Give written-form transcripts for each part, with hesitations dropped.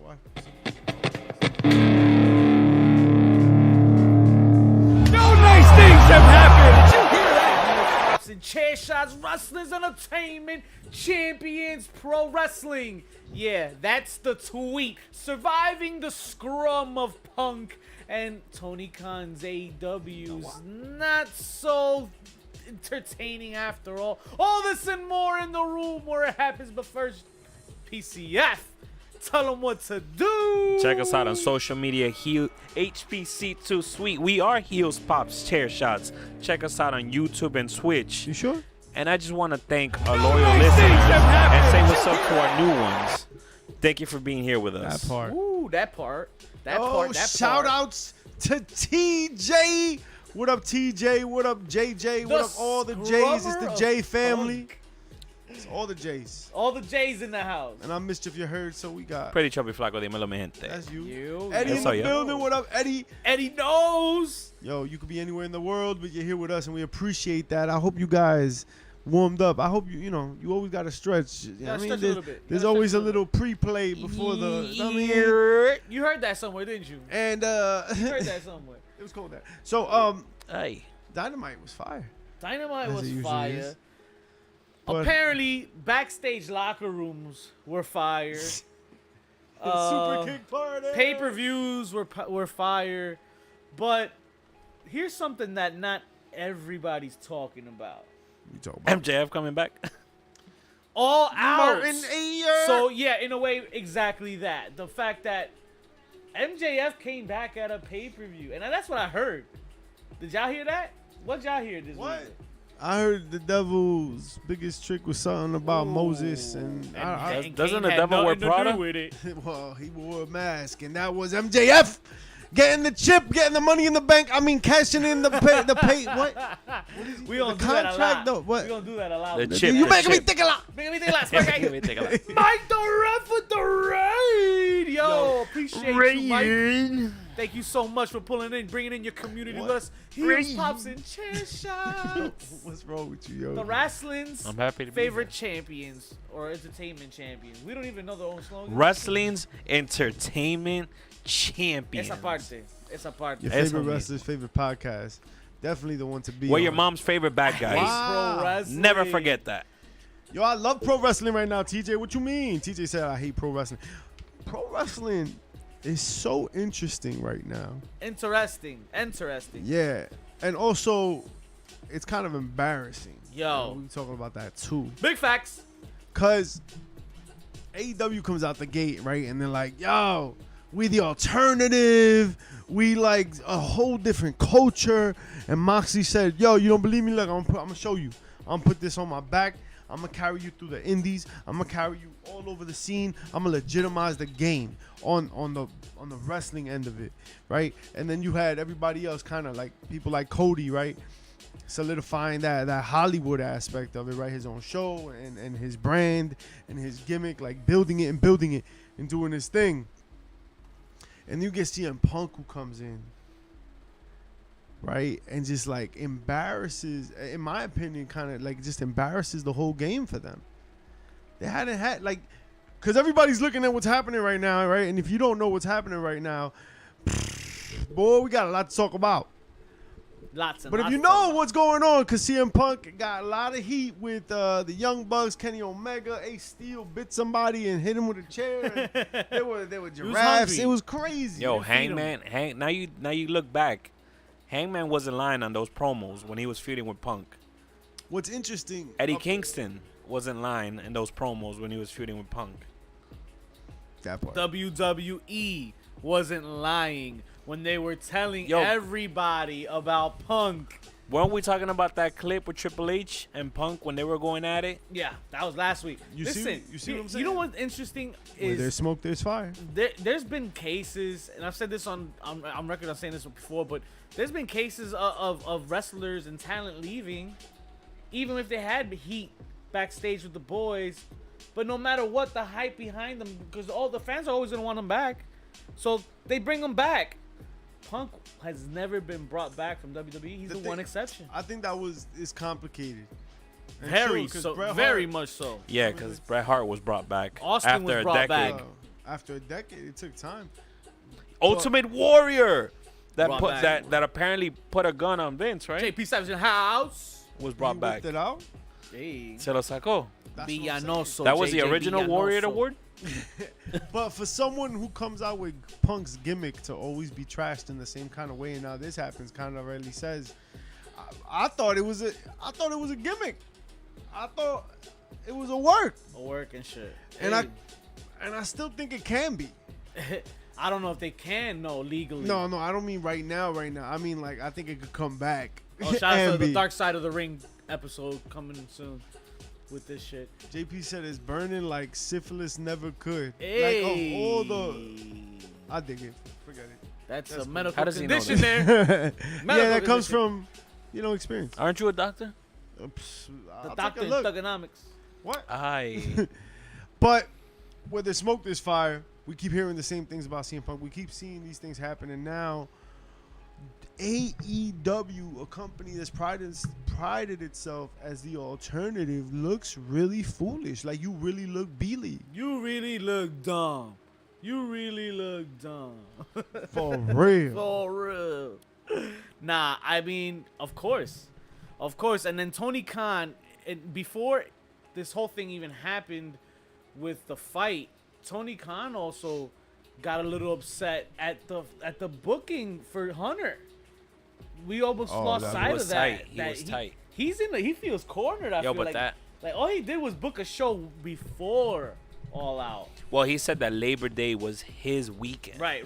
No nice things have happened. Did you hear that? And chair shots, wrestlers, entertainment, champions, pro wrestling. Yeah, that's the tweet. Surviving the scrum of Punk and Tony Khan's AEW's not so entertaining after all. All this and more in the room where it happens. But first, PCF. Tell them what to do. Check us out on social media, HPC2 Sweet. We are Heels Pops Chair Shots. Check us out on YouTube and Twitch. You sure? And I just want to thank our loyal listeners and say what's up to our new ones. Thank you for being here with us. That part. Ooh, that part. That Oh, part. That shout part. outs to TJ. What up, TJ? What up, JJ? What up, all the J's? It's the J family. Punk. It's all the J's. All the J's in the house. And I missed if you heard, so we got. Pretty chubby flaco, dímelo, mi gente. That's you. You. Eddie in Eso the yo. building. What up, Eddie? Eddie knows. Yo, you could be anywhere in the world, but you're here with us, and we appreciate that. I hope you guys warmed up. I hope you always got to stretch. Gotta stretch a little bit. There's Gotta always stretch a a little pre-play before the. You heard that somewhere, didn't you? And You heard that somewhere. it was cold there. So Hey. Dynamite was fire. Dynamite As it was usually fire. is. But- Apparently, backstage locker rooms were fire. Super kick party. Pay-per-views were fire. But here's something that not everybody's talking about. You talking about MJF coming back. All out. Martin Ayer. So yeah, in a way, exactly that. The fact that MJF came back at a pay-per-view, and that's what I heard. Did y'all hear that? What y'all hear this What? week? I heard the devil's biggest trick was something about Moses, and And Doesn't Kane the had devil wear nothing to do Prada? with it. well, he wore a mask, and that was MJF getting the chip, getting the money in the bank. I mean, cashing in the pay. What? We gonna The do that a contract, lot. though, what? We gonna do that a lot. The chip. You the making me chip. think a lot. Make me think last. Mike Take a look. the ref with the raid. Yo, appreciate you, Mike. Thank you so much for pulling in, bringing in your community with us. Heels, pops, and chair shots. What's wrong with you, yo? The wrestling's I'm happy to be favorite champions or entertainment champions. We don't even know their own slogan. Wrestling's entertainment champions. Esa parte. Esa parte. Your Eso favorite mismo. wrestler's favorite podcast. Definitely the one to be. We're your on. mom's favorite bad guys. Wow. Pro wrestling. Never forget that. Yo, I love pro wrestling right now, TJ. What you mean? TJ said I hate pro wrestling. Pro wrestling is so interesting right now. Interesting. Yeah. And also, it's kind of embarrassing. Yo. We talking about that too. Big facts. Because AEW comes out the gate, right? And they're like, yo, we the alternative. We like a whole different culture. And Moxley said, yo, you don't believe me? Look, I'm going to show you. I'm going to put this on my back. I'm going to carry you through the indies. I'm going to carry you all over the scene. I'm going to legitimize the game on the wrestling end of it, right? And then you had everybody else kind of like people like Cody, right? Solidifying that Hollywood aspect of it, right? His own show and his brand and his gimmick, like building it and doing his thing. And you get CM Punk who comes in, right? And just like embarrasses, in my opinion, kind of like just embarrasses the whole game for them. They hadn't had like, because everybody's looking at what's happening right now, right? And if you don't know what's happening right now, boy, we got a lot to talk about. Lots and But if lots you of know them. what's going on, because CM Punk got a lot of heat with the Young Bucks, Kenny Omega, Ace Steel bit somebody and hit him with a chair. And they were giraffes. hungry. It was crazy. Yo, feed 'em. Hangman. Now you look back. Hangman wasn't lying on those promos when he was feuding with Punk. What's interesting? Eddie Kingston wasn't lying in those promos when he was feuding with Punk. That part. WWE wasn't lying when they were telling Yo. everybody about Punk. Weren't we talking about that clip with Triple H and Punk when they were going at it? Yeah, that was last week. You Listen, see what I'm You saying? know what's interesting Where there's is smoke, there's fire. there's been cases, and I've said this on record. I've saying this before, but there's been cases of wrestlers and talent leaving, even if they had heat backstage with the boys. But no matter what, the hype behind them, because all the fans are always gonna want them back, so they bring them back. Punk has never been brought back from WWE. He's the one exception. I think that is complicated. And Very true, 'cause so, Bret very Hart- much so. Yeah, because Bret Hart was brought back Austin after was a brought decade. back. after a decade. It took time. Ultimate Warrior that Brought put back. that apparently put a gun on Vince, right? JP Savage in the house. Was brought He back. whipped it out. Hey. Se lo sacó. That's what I'm saying. Villanoso. That was the JJ original Warrior Villanoso. Award. But for someone who comes out with Punk's gimmick to always be trashed in the same kind of way, and now this happens, kind of really says, I thought it was a gimmick. I thought it was a work, A work and shit. and Hey. I still think it can be. I don't know if they can legally. No, I don't mean right now. I mean like I think it could come back. Oh, shout out and to the be. Dark Side of the Ring episode coming soon with this shit. JP said it's burning like syphilis never could. Hey. Like of all the, I dig it. Forget it. That's That's a cool. medical How does he know condition this? there. Yeah, Medical that comes condition. from, experience. Aren't you a doctor? The I'll doctor take in a look. thugonomics. What? Aye. But where there's smoke, there's fire. We keep hearing the same things about CM Punk. We keep seeing these things happen, and now AEW, a company that's prided itself as the alternative, looks really foolish. Like you really look B-League. You really look dumb. You really look dumb. For real. For real. Nah, I mean, of course. And then Tony Khan, before this whole thing even happened with the fight, Tony Khan also got a little upset at the booking for Hunter. We almost lost that sight was of that. tight. He that was tight. He feels cornered. I Yo, feel but like, that- like all he did was book a show before All Out. Well, he said that Labor Day was his weekend. Right.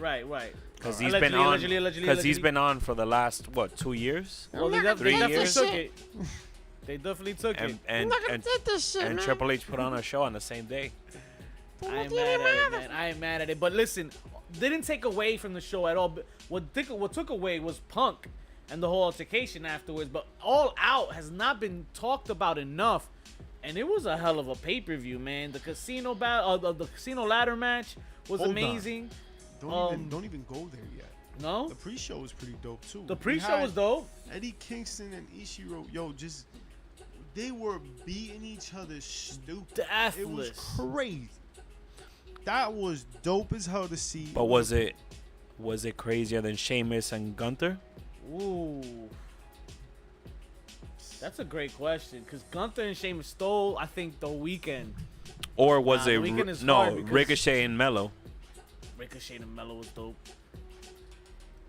Because he's Allegedly, been on. allegedly. Because he's been on for the last 2 years. Well, they 3 definitely years. took it. They definitely took it. And Triple H put on a show on the same day. I ain't mad at it, man. I ain't mad at it. But listen, didn't take away from the show at all. But what took away was Punk and the whole altercation afterwards. But All Out has not been talked about enough. And it was a hell of a pay-per-view, man. The casino the casino ladder match was Hold on. amazing. Don't even go there yet. No? The pre-show was pretty dope too. The We pre-show had was dope. Eddie Kingston and Ishiro, they were beating each other stupid. It was Deathless. crazy. That was dope as hell to see. But was it crazier than Sheamus and Gunther? Ooh. That's a great question. Because Gunther and Sheamus stole, I think, the weekend. Or was The it Weeknd is hard because Ricochet and Mello? Ricochet and Mello was dope.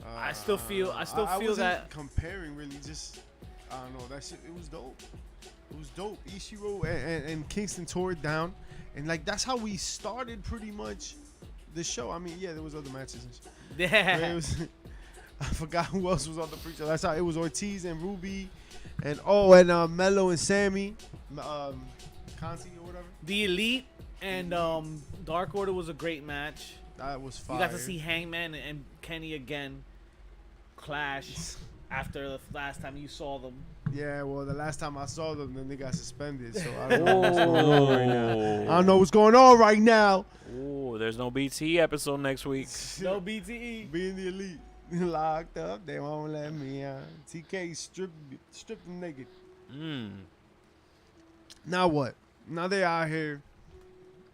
Uh, I still feel I feel wasn't that. comparing really. Just I don't know. That shit. It was dope. It was dope. Ishiro and Kingston tore it down, and like that's how we started pretty much the show. I mean, yeah, there was other matches. And shit. But Yeah. it was, I forgot who else was on the pre-show. That's how it was. Ortiz and Ruby, and Mello and Sammy, Conti or whatever. The Elite and Dark Order was a great match. That was fire. You got to see Hangman and Kenny again clash after the last time you saw them. Yeah, well, the last time I saw them, then they got suspended. So I don't know what's going on right now. I don't know what's going on right now. Oh, there's no BT episode next week. No BTE. Being the Elite locked up, they won't let me out. TK stripped them naked. Now what? Now they out here,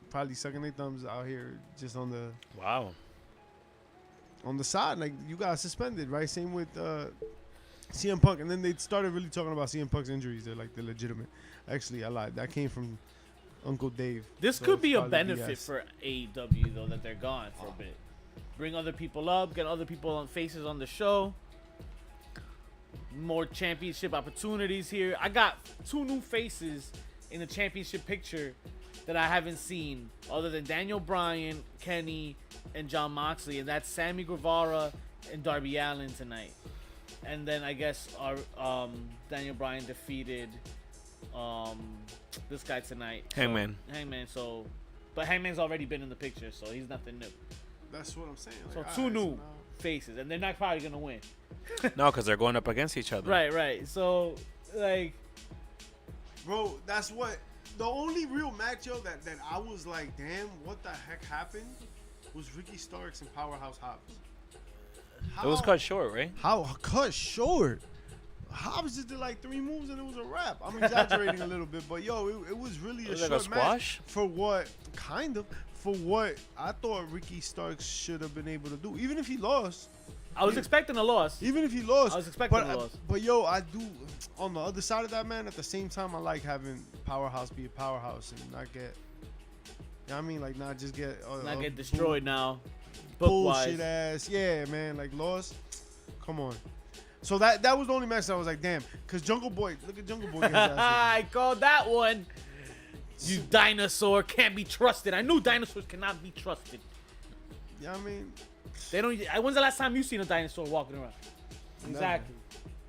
probably sucking their thumbs out here, just on the side. Like you got suspended, right? Same with CM Punk, and then they started really talking about CM Punk's injuries. They're legitimate. Actually, I lied. That came from Uncle Dave. This So could it's be a probably benefit BS. for AEW though that they're gone for a bit. Bring other people up, get other people on faces on the show. More championship opportunities here. I got 2 new faces in the championship picture that I haven't seen other than Daniel Bryan, Kenny, and Jon Moxley, and that's Sammy Guevara and Darby Allin tonight. And then I guess our Daniel Bryan defeated this guy tonight. Hangman. So but Hangman's already been in the picture, so he's nothing new. That's what I'm saying. So Like, 2 alright, new now- faces, and they're not probably gonna win. No, because they're going up against each other. Right. So like, Bro, that's what the only real match, yo, that I was like, damn, what the heck happened was Ricky Starks and Powerhouse Hobbs. It was cut short, right? How cut short? Hobbs just did like 3 moves and it was a wrap. I'm exaggerating a little bit, but yo, it was really It was a like a short match squash? for what kind of for what I thought Ricky Starks should have been able to do, even if he lost. I was expecting a loss. Even if he lost, I was expecting but, a loss. But yo, I do. On the other side of that, man. At the same time, I like having powerhouse be a powerhouse and not get. You know what I mean? Like not just get. Not get destroyed now. Book-wise. Bullshit ass. Yeah, man. Like lost. Come on. So that was the only match that I was like, damn. Cause Jungle Boy, look at Jungle Boy. I called that one. You dinosaur can't be trusted. I knew dinosaurs cannot be trusted. You know what I mean? They don't. When's the last time you seen a dinosaur walking around? Never.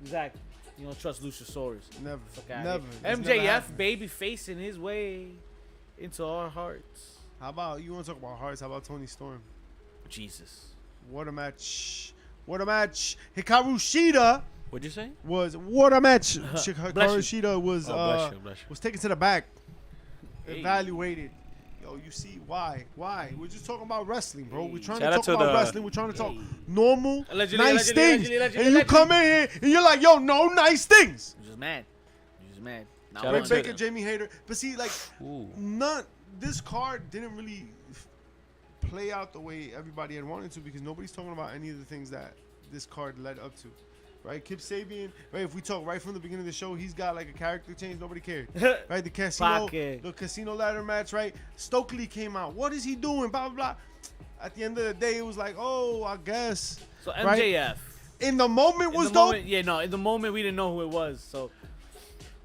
Exactly. You don't trust Luchasaurus. Never. Fuck outta Never. here. It's never MJF happened. baby facing his way into our hearts. How about you want to talk about hearts? How about Tony Storm? Jesus. What a match. What a match. Hikaru Shida What'd you say? was what a match. Bless Hikaru you. Shida was Bless you. was taken to the back, Hey. evaluated. Yo, you see why? Why? We're just talking about wrestling, bro. We're trying Shout to out talk to about the- wrestling. We're trying to talk Hey. normal, Allegedly, nice allegedly, things. allegedly, And you come in here and you're like, yo, no nice things. I'm just mad. Not Shout out Britt one. to- Baker, Jamie Hayter. But see, like, Ooh. this card didn't really play out the way everybody had wanted to because nobody's talking about any of the things that this card led up to. Right? Kip Sabian, right? If we talk right from the beginning of the show, he's got like a character change. Nobody cared. Right? The casino ladder match, right? Stokely came out. What is he doing? Blah, blah, blah. At the end of the day, it was like, oh, I guess. So right? MJF. In the moment In was the dope. moment, yeah, no. In the moment, we didn't know who it was. So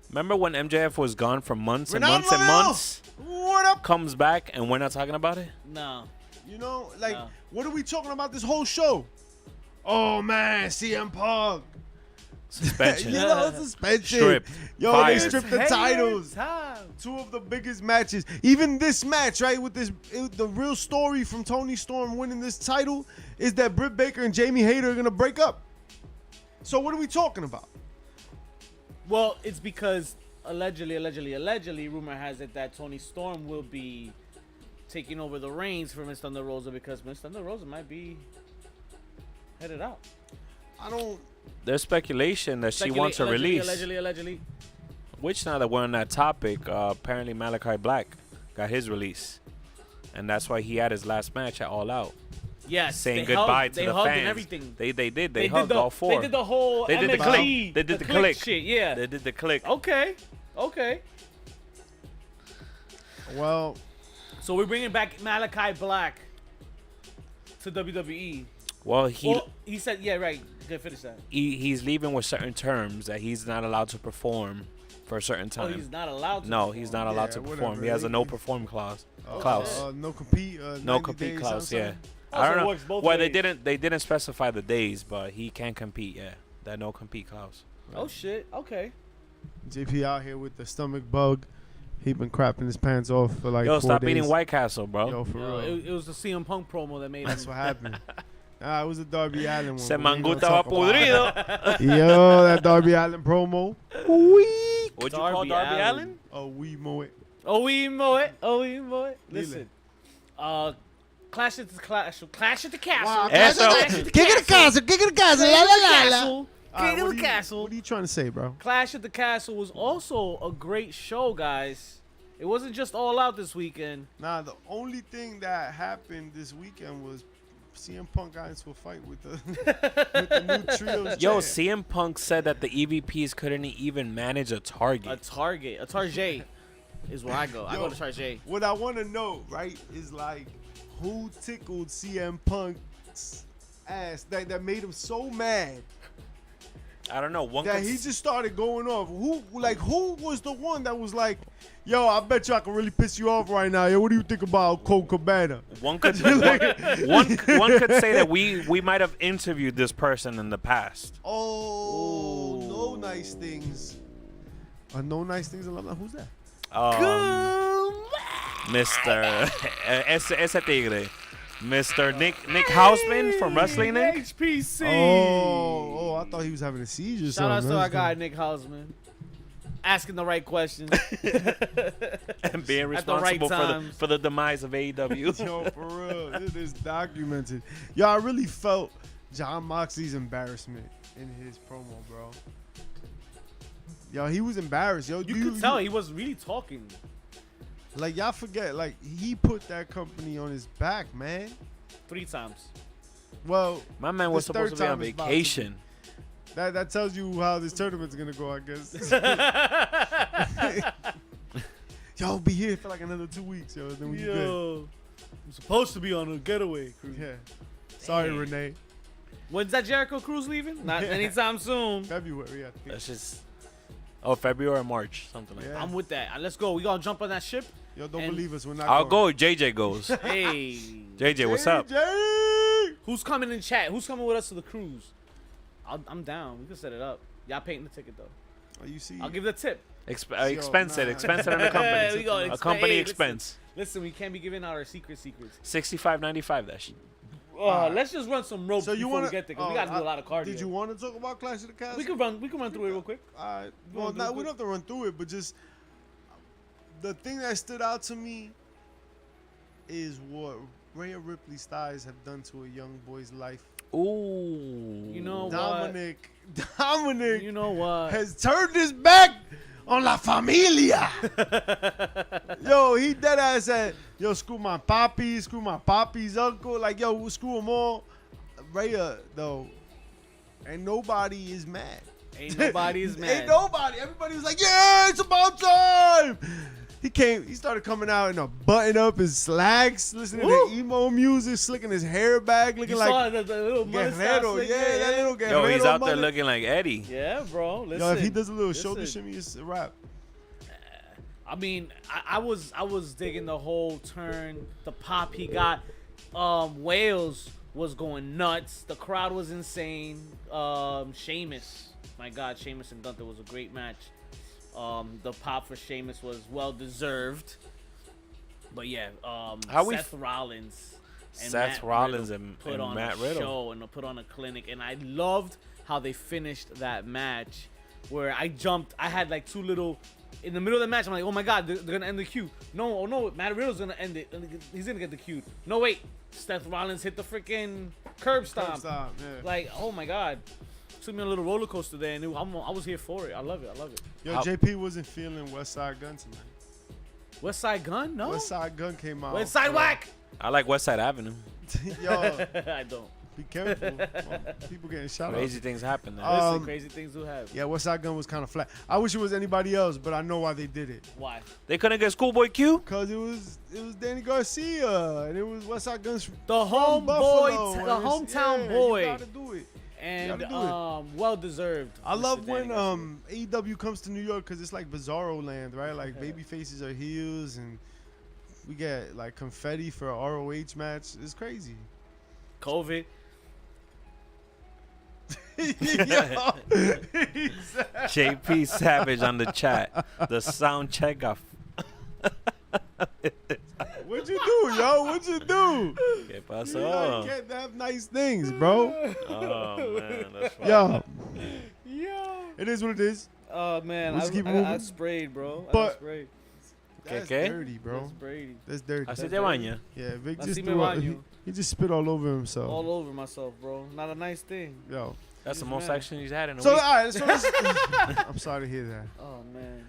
Remember when MJF was gone for months and Renato months and Lavelle, months? What up? Comes back and we're not talking about it? no. You know, like, No. what are we talking about this whole show? Oh, man, CM Punk. Suspension. You know, suspension. Stripped. Yo, Fired. they stripped the Hey, titles. time. Two of the biggest matches. Even this match, right, with the real story from Tony Storm winning this title is that Britt Baker and Jamie Hayter are going to break up. So what are we talking about? Well, it's because allegedly, rumor has it that Tony Storm will be taking over the reins for Miss Thunder Rosa because Miss Thunder Rosa might be headed out. I don't... There's speculation that she wants a release. Allegedly. Which, now that we're on that topic, apparently Malachi Black got his release. And that's why he had his last match at All Out. Yes. Saying they goodbye hugged, to they the hugged fans. and everything. They did. They did hugged the, all four. They did the whole They did the MXG, click. They did the click. shit. Yeah. They did the click. Okay. Well, So we're bringing back Malachi Black to WWE. Well, he said, yeah, right. Good, finish that. he's leaving with certain terms that he's not allowed to perform for a certain time. Oh, he's not allowed to. No, he's not allowed Yeah, to perform. whatever. He has a no perform clause. no compete. No 90 compete days, clause. something. Yeah. Oh, I so don't it know. works both Well, ways. they didn't specify the days, but he can compete. Yeah, that no compete clause. Oh shit. Okay. JP out here with the stomach bug. He been crapping his pants off for like 4 Yo, stop days. eating White Castle, bro. Yo, for No, real. it was the CM Punk promo that made That's him. what happened. It was the Darby Allin one. Se but we ain't gonna manguta va talk about it. podrido. Yo, that Darby Allin promo. Weak. What'd you call Darby Darby Allin. Allin? Oh, we mow it. Oh, we know it. Listen. Clash at the Castle. Wow, Eso. Kick it the castle. Kick it the castle. La, la, la, la. King of What the are Castle. What are you trying to say, bro? Clash at the Castle was also a great show, guys. It wasn't just All Out this weekend. Nah, the only thing that happened this weekend was CM Punk got into a fight with the new trios. Yo, champ. CM Punk said that the EVPs couldn't even manage a target. A Target is where I go. I go to Target. What I want to know, right, is like who tickled CM Punk's ass that made him so mad I don't know. One that could he just started going off. Who was the one that was like, yo, I bet you I can really piss you off right now. Yo, what do you think about Colt Cabana? one could one could say that we might have interviewed this person in the past. Oh, Ooh. no nice things. No nice things alumni. Who's that? Mr. ese tigre. Mr. Nick Hausman from Wrestling Nick. HPC. Oh, I thought he was having a seizure. Shout out to our That's guy Nick Hausman. Asking the right questions. And being At the right responsible times. for the demise of AEW. Yo, for real, it is documented. Yo, I really felt John Moxley's embarrassment in his promo, bro. Yo, he was embarrassed. Yo, You could tell he was really talking. Like, y'all forget, like, he put that company on his back, man. 3 times. Well, My man was this supposed to third be on time is about to vacation. That tells you how this tournament's gonna go, I guess. Y'all be here for like another 2 weeks, yo. Then we be good. Yo, I'm supposed to be on a getaway cruise. Yeah. Sorry, Dang. Renee. When's that Jericho cruise leaving? Not anytime soon. February, I think. That's just. Oh, February or March, something like Yeah. that. I'm with that. Let's go. We gonna jump on that ship. Yo, don't And- believe us. We're not I'll going. go. JJ goes. Hey, JJ, what's up? JJ! who's coming in chat? Who's coming with us to the cruise? I'm down. We can set it up. Y'all paying the ticket though. Oh, you see? I'll give the tip. Expense it. nah. Expense it on the We company. go A company hey, expense. Listen, we can't be giving out our secrets. $65.95. That shit. Let's just run some ropes So you before want we get there, 'cause we gotta do a lot of cardio. Did you want to talk about Clash of the Castle? We can run through it real quick. Well, wanna do nah, it we quick? don't have to run through it, but just the thing that stood out to me is what Rhea Ripley's thighs have done to a young boy's life. Ooh. You know Dominic what? You know what? has turned his back on La Familia. Yo, he dead ass said, yo, screw my papi's uncle. Like, yo, we'll screw them all. Rhea, though, and nobody is mad. Ain't nobody's mad. Ain't nobody. Everybody was like, yeah, it's about time. He started coming out in a button up, his slacks, listening Woo. to emo music, slicking his hair back, looking You like saw the little mustache Guerrero. thing? Yeah, that little Guerrero. Yo, he's out there mother- looking like Eddie. Yeah, bro. Listen. Yo, if he does a little listen. shoulder shimmy, it's a wrap. I mean, I was digging the whole turn, the pop he got. Wales was going nuts. The crowd was insane. Sheamus, my God, Sheamus and Gunther was a great match. The pop for Sheamus was well deserved. But yeah, Seth Rollins and Seth Matt Rollins Riddle and put on Matt a Riddle. show and put on a clinic, and I loved how they finished that match. Where I had like two little. In the middle of the match, I'm like, oh my God, they're gonna end the queue. No, oh no, Matt Riddle's gonna end it. He's gonna get the queue. No, wait, Seth Rollins hit the freaking curb stomp. Yeah. Like, oh my God, took me on a little roller coaster there, and I was here for it. I love it. Yo, How- JP wasn't feeling West Side Gun tonight. West Side Gun? No. West Side Gun came out. West Side Whack. I like West Side Avenue. Yo, I don't. be careful. People getting shot Crazy up. things happen there. Listen, crazy things do happen. Yeah, West Side Gun was kind of flat. I wish it was anybody else, but I know why they did it. Why? They couldn't get Schoolboy Q? Cause it was Danny Garcia and it was West Side Gun's The from homeboy, Buffalo, the and it's- hometown yeah, boy, You gotta do it. and gotta do well deserved. I love Mr. when Danny Garcia. AEW comes to New York because it's like Bizarro land, right? Like baby faces are heels and we get like confetti for a ROH match. It's crazy. COVID. Yo. JP Savage on the chat. The sound check off. What'd you do, yo? What'd you do? ¿Qué You pasó? can't have nice things, bro. Oh, man. That's funny. Yo, Yo. it is what it is. Oh man, We'll just keep I moving. sprayed, bro. I But- sprayed. That's ¿Qué? dirty, bro. I sprayed. That's dirty. Así te baña. Yeah, Vic Así just me threw up, baño. he just spit all over himself. All over myself, bro. Not a nice thing. Yo. That's the He's most mad. action he's had in a So, all week. right. So let's, I'm sorry to hear that. Oh man.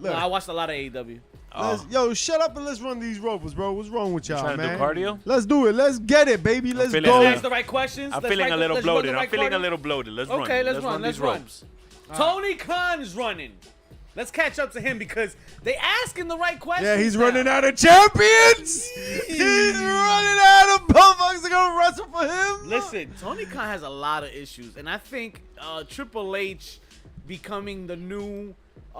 Look, No, I watched a lot of AEW. Oh. yo, shut up and let's run these ropes, bro. What's wrong with y'all, trying to do man? cardio? Let's do it. Let's get it, baby. Let's feeling go. it. Ask the right questions. I'm Let's feeling write a the- little let's run the bloated. right I'm feeling a cardio. little bloated. Let's run. Okay, let's run. these Let's run. ropes. Tony Khan's running. Let's catch up to him because they asking the right questions. Yeah, he's now. running out of champions. He's running out of motherfuckers that gonna wrestle for him. Listen, Tony Khan has a lot of issues, and I think Triple H becoming the new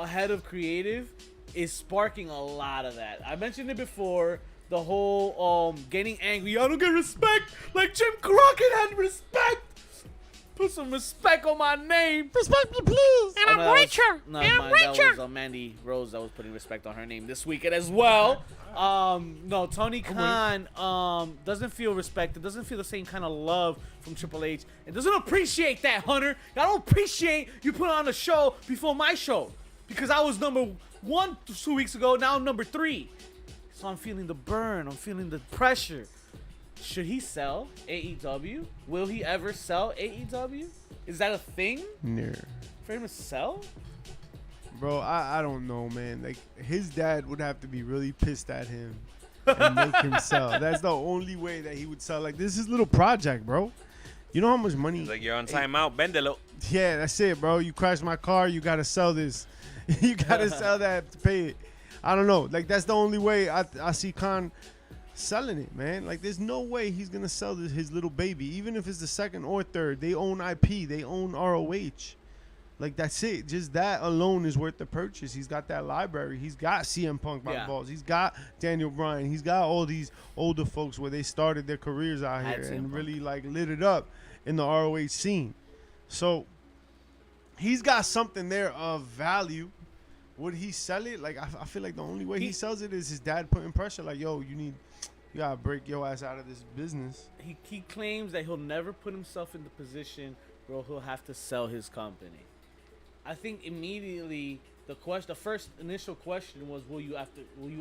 head of creative is sparking a lot of that. I mentioned it before. The whole getting angry. I don't get respect like Jim Crockett had respect. Put some respect on my name. Respect me, please. And I'm richer. No, that was Mandy Rose that was putting respect on her name this weekend as well. No, Tony Khan doesn't feel respected, doesn't feel the same kind of love from Triple H, and doesn't appreciate that, Hunter. I don't appreciate you put on a show before my show because I was number 1 2 weeks ago. Now I'm number 3, so I'm feeling the burn. I'm feeling the pressure. Should he sell AEW? Will he ever sell AEW? Is that a thing No. for him to sell? Bro, I don't know, man. Like, his dad would have to be really pissed at him and make him sell. That's the only way that he would sell. Like, this is his little project, bro. You know how much money? He's like, you're on timeout, bendelo. Yeah, that's it, bro. You crashed my car, you gotta sell this. You gotta sell that to pay it. I don't know. Like, that's the only way I see Khan selling it, man. Like, there's no way he's gonna sell his little baby, even if it's the second or third. They own IP, they own ROH. Like, that's it. Just that alone is worth the purchase. He's got that library. He's got CM Punk by the balls. He's got Daniel Bryan. He's got all these older folks where they started their careers out here and really, like, lit it up in the ROH scene. So, he's got something there of value. Would he sell it? Like, I feel like the only way he sells it is his dad putting pressure. Like, yo, you gotta break your ass out of this business. He claims that he'll never put himself in the position where he'll have to sell his company. I think immediately the first initial question was, will you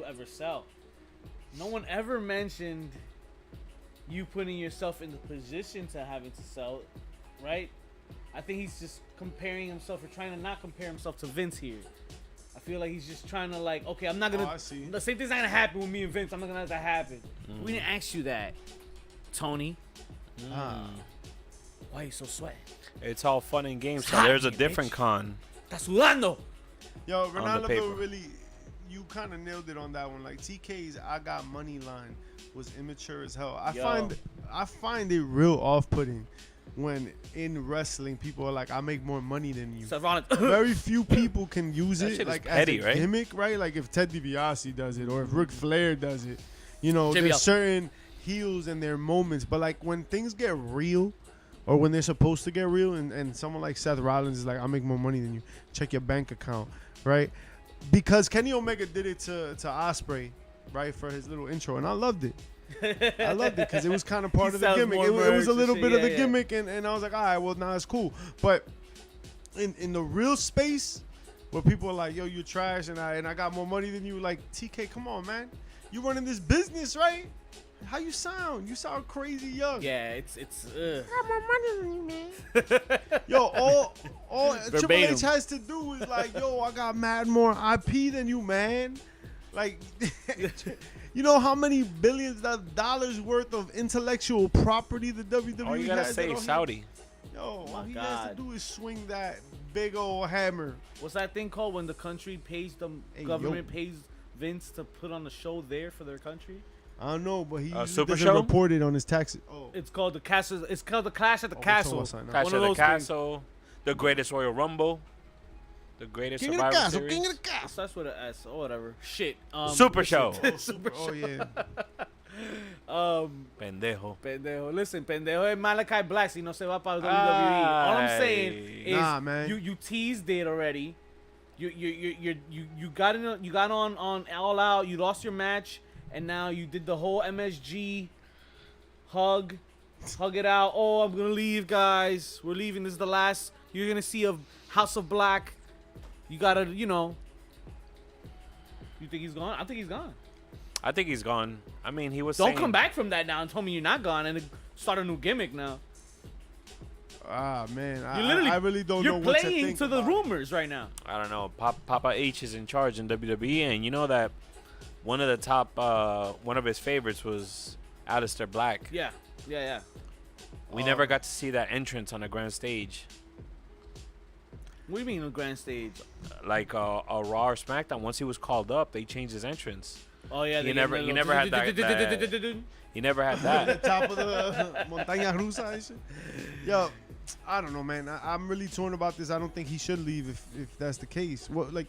ever sell? No one ever mentioned you putting yourself in the position to having to sell, right? I think he's just comparing himself, or trying to not compare himself to Vince here. I feel like he's just trying to, like, okay, I'm not gonna. The same thing's not gonna happen with me and Vince. I'm not gonna let that happen. We didn't ask you that, Tony. Why are you so sweaty? It's all fun and games. So there's a different Khan. Está sudando. Yo, Ronaldo really, you kind of nailed it on that one. Like, TK's "I got money" line was immature as hell. I find it real off-putting when in wrestling people are like, I make more money than you. Very few people can use it like petty, as a gimmick, right? Like, if Ted DiBiase does it, or if Ric Flair does it, you know, there's certain heels and their moments. But, like, when things get real, or when they're supposed to get real, and someone like Seth Rollins is like, I make more money than you, check your bank account, right? Because Kenny Omega did it to Ospreay, right, for his little intro, and I loved it. I loved it because it was kind of part of the gimmick. It was a little bit of the gimmick, and I was like, all right, well, now it's cool. But in the real space where people are like, yo, you're trash, and I got more money than you, like, TK, come on, man. You running this business, right? How you sound? You sound crazy young. Yeah, it's. I got more money than you, man. Yo, all Triple H has to do is like, yo, I got mad more IP than you, man. Like, you know how many billions of dollars worth of intellectual property the WWE has? All you gotta say is Saudi. Yo, all he has to do is swing that big old hammer. What's that thing called when the country pays government pays Vince to put on a show there for their country? I don't know, but he Super doesn't Show? report it on his taxes. Oh. It's called the Castle. It's called the Clash at the Castle. Clash at the Castle, the Greatest Royal Rumble, the Greatest King Survivor of the Castle, Series. King of the Castle. That's what it is. Or whatever. Shit. Super Show. Super Show. Oh yeah. Pendejo. Listen, pendejo es Malachi Black. Si no se va para WWE. All I'm saying is, man. You teased it already. You got on All Out. You lost your match. And now you did the whole MSG hug it out. Oh, I'm going to leave, guys. We're leaving. This is the last. You're going to see a House of Black. You got to, you know. You think he's gone? I think he's gone. I think he's gone. I mean, he was Don't come back from that now and tell me you're not gone and start a new gimmick now. Ah, man. I really don't know what to think. You're playing to the rumors right now. I don't know. Papa H is in charge in WWE, and you know that one of the top, one of his favorites was Aleister Black. Yeah. We never got to see that entrance on the grand stage. What do you mean on the grand stage? Like a Raw or SmackDown. Once he was called up, they changed his entrance. Oh yeah, he never had that. He never had that. The top of the montaña rusa and shit. Yo, I don't know, man. I'm really torn about this. I don't think he should leave if that's the case. What, like?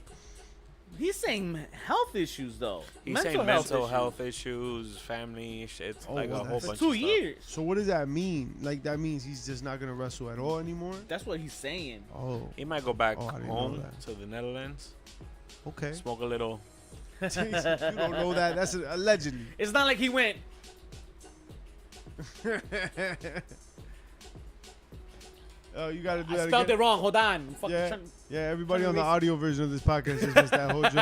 He's saying health issues, though. He's saying mental health issues, family shit, like a whole bunch of stuff. 2 years. So what does that mean? Like, that means he's just not gonna wrestle at all anymore? That's what he's saying. Oh. He might go back home to the Netherlands. Okay. Smoke a little. You don't know that. That's allegedly. It's not like he went. Oh, you gotta do that. I spelled it wrong. Hold on. Yeah, everybody on the audio version of this podcast just missed that whole joke.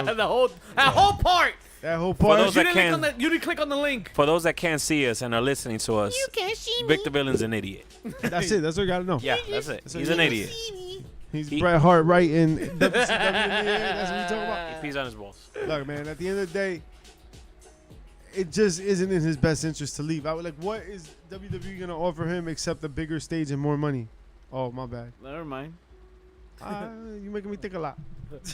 that whole part. That whole part. You didn't click on the link. For those that can't see us and are listening to us, You can't see me. Victor Villain's an idiot. That's it. That's what you gotta know. Yeah, that's it. He's an idiot. He's Bret Hart right in WCW. That's what we talking about. He pees on his balls. Look, man, at the end of the day, it just isn't in his best interest to leave. I would like, what is WWE gonna offer him except a bigger stage and more money? Oh, my bad. Never mind. You making me think a lot.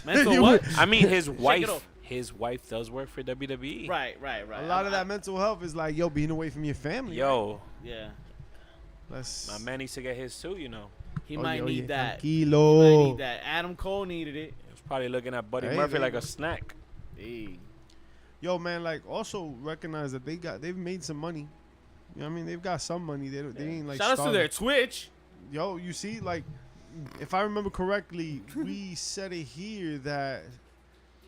Mental what? I mean, his Shake it wife. off. His wife does work for WWE. Right. A lot of that mental health is like, yo, being away from your family. Yo, Yeah. my man needs to get his too. You know, He might need that. He Tranquilo. might need that. Adam Cole needed it. he was probably looking at Buddy Hey, Murphy there like you a go. snack. Hey. Yo, man, like also recognize that they've made some money. You know what I mean? They've got some money. They ain't like Shout out to starving. their Twitch. Yo, you see, like, if I remember correctly, we said it here that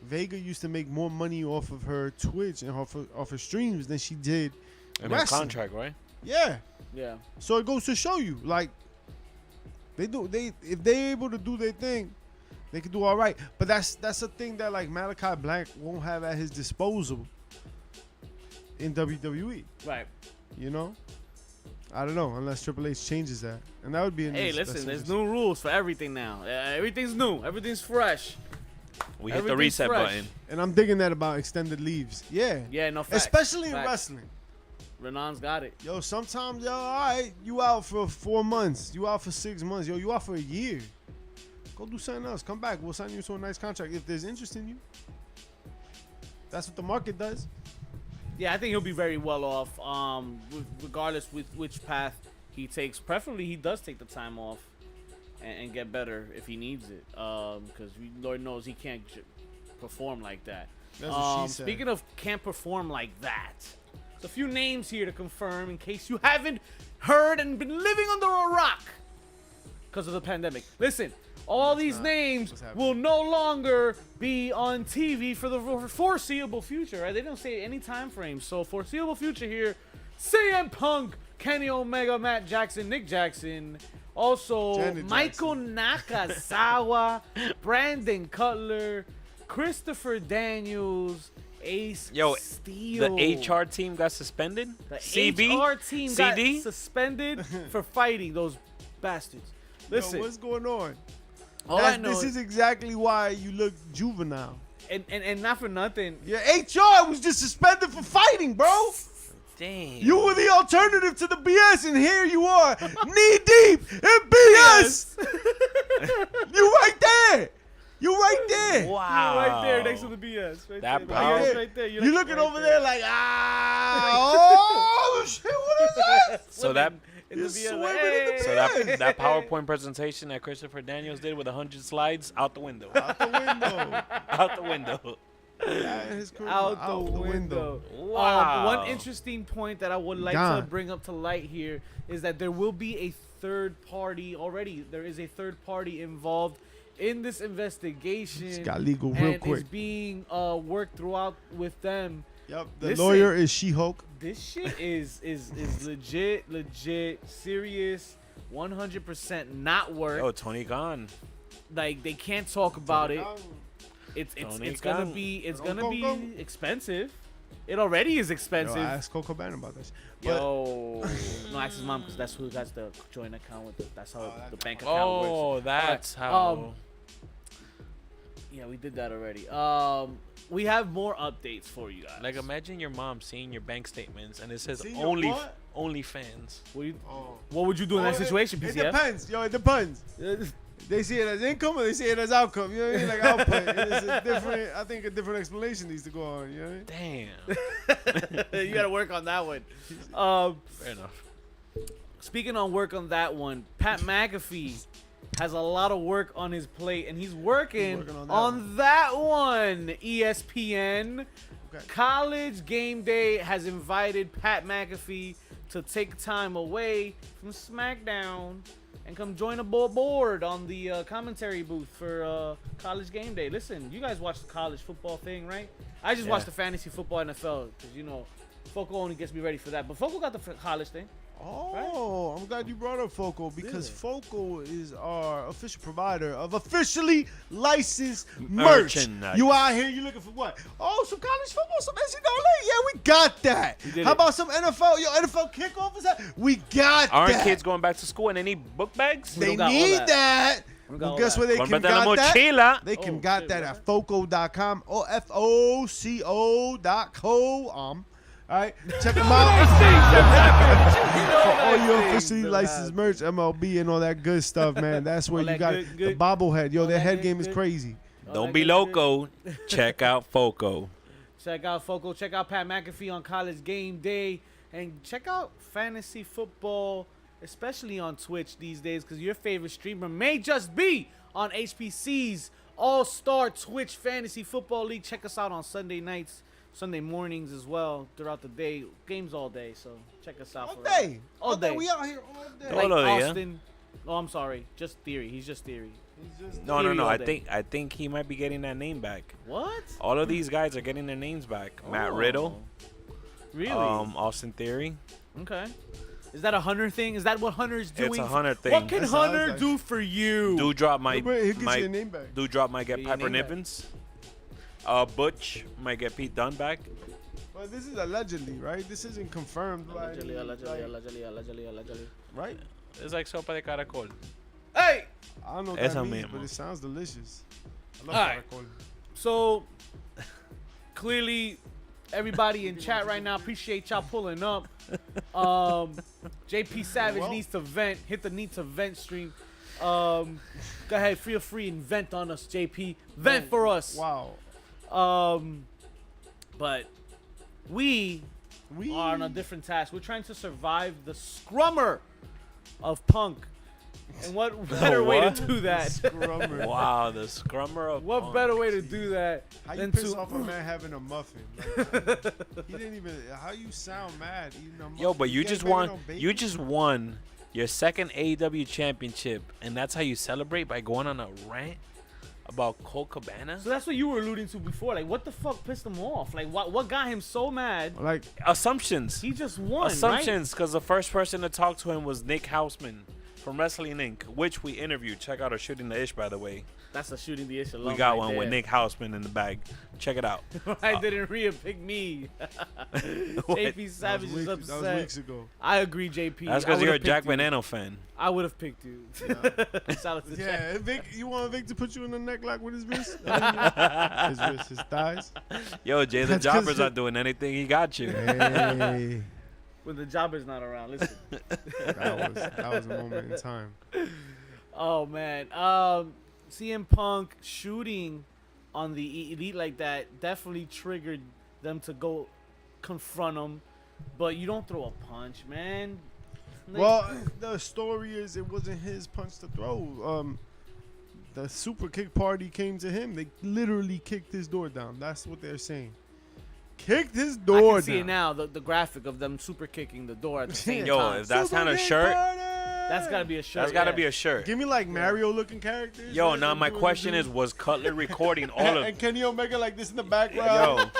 Vega used to make more money off of her Twitch and off her streams than she did And her wrestling. contract, right? Yeah. Yeah. So it goes to show you, like, if they're able to do their thing, they can do all right. But that's a thing that like Malachi Black won't have at his disposal in WWE. Right. You know? I don't know unless Triple H changes that, and that would be. Hey, listen, there's new rules for everything now. Everything's new. Everything's fresh. We hit the Everything's reset fresh. button. And I'm digging that about extended leaves. Yeah. Yeah, no facts. Especially in Facts. wrestling. Renan's got it. Yo, sometimes, yo, all right, you out for 4 months. You out for 6 months. Yo, you out for a year. Go do something else. Come back. We'll sign you to a nice contract if there's interest in you. That's what the market does. Yeah, I think he'll be very well off. Regardless with which path he takes. Preferably, he does take the time off and get better if he needs it. Because Lord knows he can't perform like that. That's what she said. Speaking of can't perform like that, there's a few names here to confirm in case you haven't heard and been living under a rock because of the pandemic. Listen, all these names will no longer be on TV for the foreseeable future, right? They don't say any time frame. So foreseeable future here, CM Punk, Kenny Omega, Matt Jackson, Nick Jackson, also Janet Michael Nakazawa, Brandon Cutler, Christopher Daniels, Ace Steel. The HR team got suspended. The CB? HR team CD? got suspended for fighting those bastards. Listen, Yo, what's going on? all I know This is exactly why you look juvenile. and not for nothing. Your HR was just suspended for fighting, bro. Damn. You were the alternative to the BS, and here you are, knee deep in BS. You right there. You right there. Wow. You're right there next to the BS. Right That there. power- BS right there. You looking over there like, oh shit, what is that? So that in the You're BS. swimming in the Hey. so that PowerPoint presentation that Christopher Daniels did with 100 slides out the window. Out the window. Out the window. His career Out the window. Wow. One interesting point that I would like to Gone. bring up to light here is that there will be a third party already. There is a third party involved in this investigation. Just got legal real and quick. it's being worked throughout with them. Yep, the Listen. lawyer is She-Hulk. This shit is legit, serious, 100% not work. Oh, Tony Khan. Like they can't talk about it. It's Tony gonna Khan. be Go. expensive. It already is Yo, expensive. ask Coco Ban about this. But Yo, no, ask his mom because that's who has the joint account with that's how the bank account Oh, works. that's Alright, how. Yeah, we did that already. We have more updates for you guys. Like, imagine your mom seeing your bank statements and it says See your only what? OnlyFans. What would you do in that situation, It PCF? depends. Yo, it depends. They see it as income or they see it as outcome. You know what I mean? Like output. It's a different. I think a different explanation needs to go on. You know what I mean? Damn. You gotta work on that one. Fair enough. Speaking on work on that one, Pat McAfee has a lot of work on his plate, and he's working working on that one. ESPN Okay. College Game Day has invited Pat McAfee to take time away from SmackDown and come join a board on the commentary booth for College Game Day. Listen, you guys watch the college football thing, right? I just watch the fantasy football NFL because, you know, Foco only gets me ready for that. But Foco got the college thing. Oh, I'm glad you brought up Foco because Yeah. Foco is our official provider of officially licensed merch. Merchandise. You out here, you looking for what? Oh, some college football, some NCAA. Yeah, we got that. We did How it. about some NFL? Yo, NFL kickoff is that? We got Aren't that. kids going back to school and they need book bags? We They don't got all need that. that. We got Well, all guess that. where they can Cómprate la got that? mochila. They can Oh, got shit, that what? at foco.com or foco.com. All right, check them out. For all your officially licensed merch, MLB, and all that good stuff, man. That's where All you that got good- the good- bobblehead. Yo, all their that head good- game is good. crazy. Don't be loco. Check out Foco. Check out Foco. Check out Pat McAfee on College Game Day. And check out fantasy football, especially on Twitch these days, because your favorite streamer may just be on HPC's All-Star Twitch Fantasy Football League. Check us out on Sunday nights, Sunday mornings as well, throughout the day. Games all day, so check us out. All for day. All day. We out here all day. Like Todo día. Austin. Oh, I'm sorry. Just Theory. He's just Theory. No. Theory all I day. think he might be getting that name back. What? All of these guys are getting their names back. Matt Oh. Riddle, Really? Austin Theory. Okay. Is that a Hunter thing? Is that what Hunter's doing? It's a Hunter thing. What can That sounds Hunter like- do for you? Do drop my He gets your name back. Do drop might get Get your Piper name back. Nivens. Butch might get Pete Dunne back. Well, this is allegedly, right? This isn't confirmed. by Allegedly, any, allegedly, like, allegedly, allegedly, allegedly. right? It's like sopa de caracol. Hey! I don't know what Esa that means, mismo. but it sounds delicious. I love Alright. caracol. So, clearly, everybody in chat right now, appreciate y'all pulling up. JP Savage Well. needs to vent. Hit the need to vent stream. Go ahead, feel free and vent on us, JP. Vent for us. Wow. But we We are on a different task. We're trying to survive the scrummer of Punk. And what better way what? to do that? Scrummer. Wow, the scrummer of What Punk. better way to do that How you than piss to off a man having a muffin? Like, he didn't even. How you sound mad eating a muffin? Yo, but you can't just make it won. no bacon? You just won your second AEW championship, and that's how you celebrate by going on a rant about Colt Cabana. So that's what you were alluding to before. Like, what the fuck pissed him off? Like, what got him so mad? Like, Assumptions. He just won, Assumptions, because the first person to talk to him was Nick Hausman from Wrestling Inc., which we interviewed. Check out our Shooting the Ish, by the way. right? That's a shooting the issue. We got one with Nick Hausman in the bag. Check it out. I didn't pick me. JP Savage is that was upset. weeks ago. I agree, JP. That's I because you're a would've Jack picked you. Veneno fan. I would have picked you. Shout out to Jack. Yeah, Vic, you want Vic to put you in the neck like with his wrist? His wrist, his thighs. Yo, Jay the That's 'cause Jobber's not doing anything. He got you. Hey, When the jobber's not around. Listen. that was a moment in time. Oh man, CM Punk shooting on the Elite like that definitely triggered them to go confront him. But you don't throw a punch, man. Like, Well, the story is it wasn't his punch to throw. The super kick party came to him. They literally kicked his door down. That's what they're saying. Kicked his I door can see down. it now. The graphic of them super kicking the door at the same Yo, time. if that's Super not a kick shirt, party! That's gotta be a shirt. that's got to yeah. be a shirt. Give me like Mario looking characters. Yo, right? now And my doing question the is, was Cutler recording all and, of... and Kenny Omega like this in the background.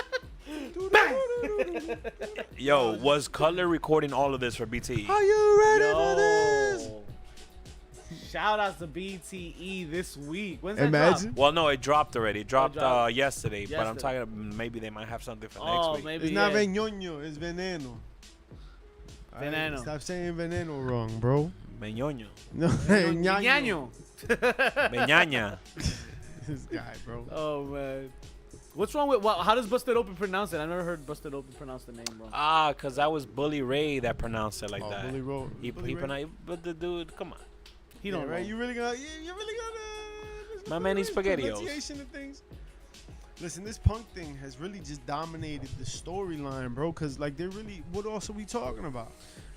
Yo, was Cutler recording all of this for BTE? Are you ready for this? Yo. Shout outs to BTE this week. When's that Imagine. drop? Well, no, it dropped already. It dropped dropped. yesterday, but I'm Yesterday. talking maybe they might have something for Oh, next week. maybe It's not yeah. veñoño, it's veneno. Alright, Veneno. Stop saying veneno wrong, bro. Meñoño. No, Ñaño. Meñaña. This guy, bro. Oh man. What's wrong with how does Busted Open pronounce it? I never heard Busted Open pronounce the name, bro. Ah, because that was Bully Ray that pronounced it like Oh, that. Bully Ray. He Bully Ray. pronounced, but the dude, come on. He Yeah, don't right? know. You really gonna My man, he's spaghettios. pronunciation of things. Listen, this Punk thing has really just dominated the storyline, bro. Cause like they're really, what else are we talking about?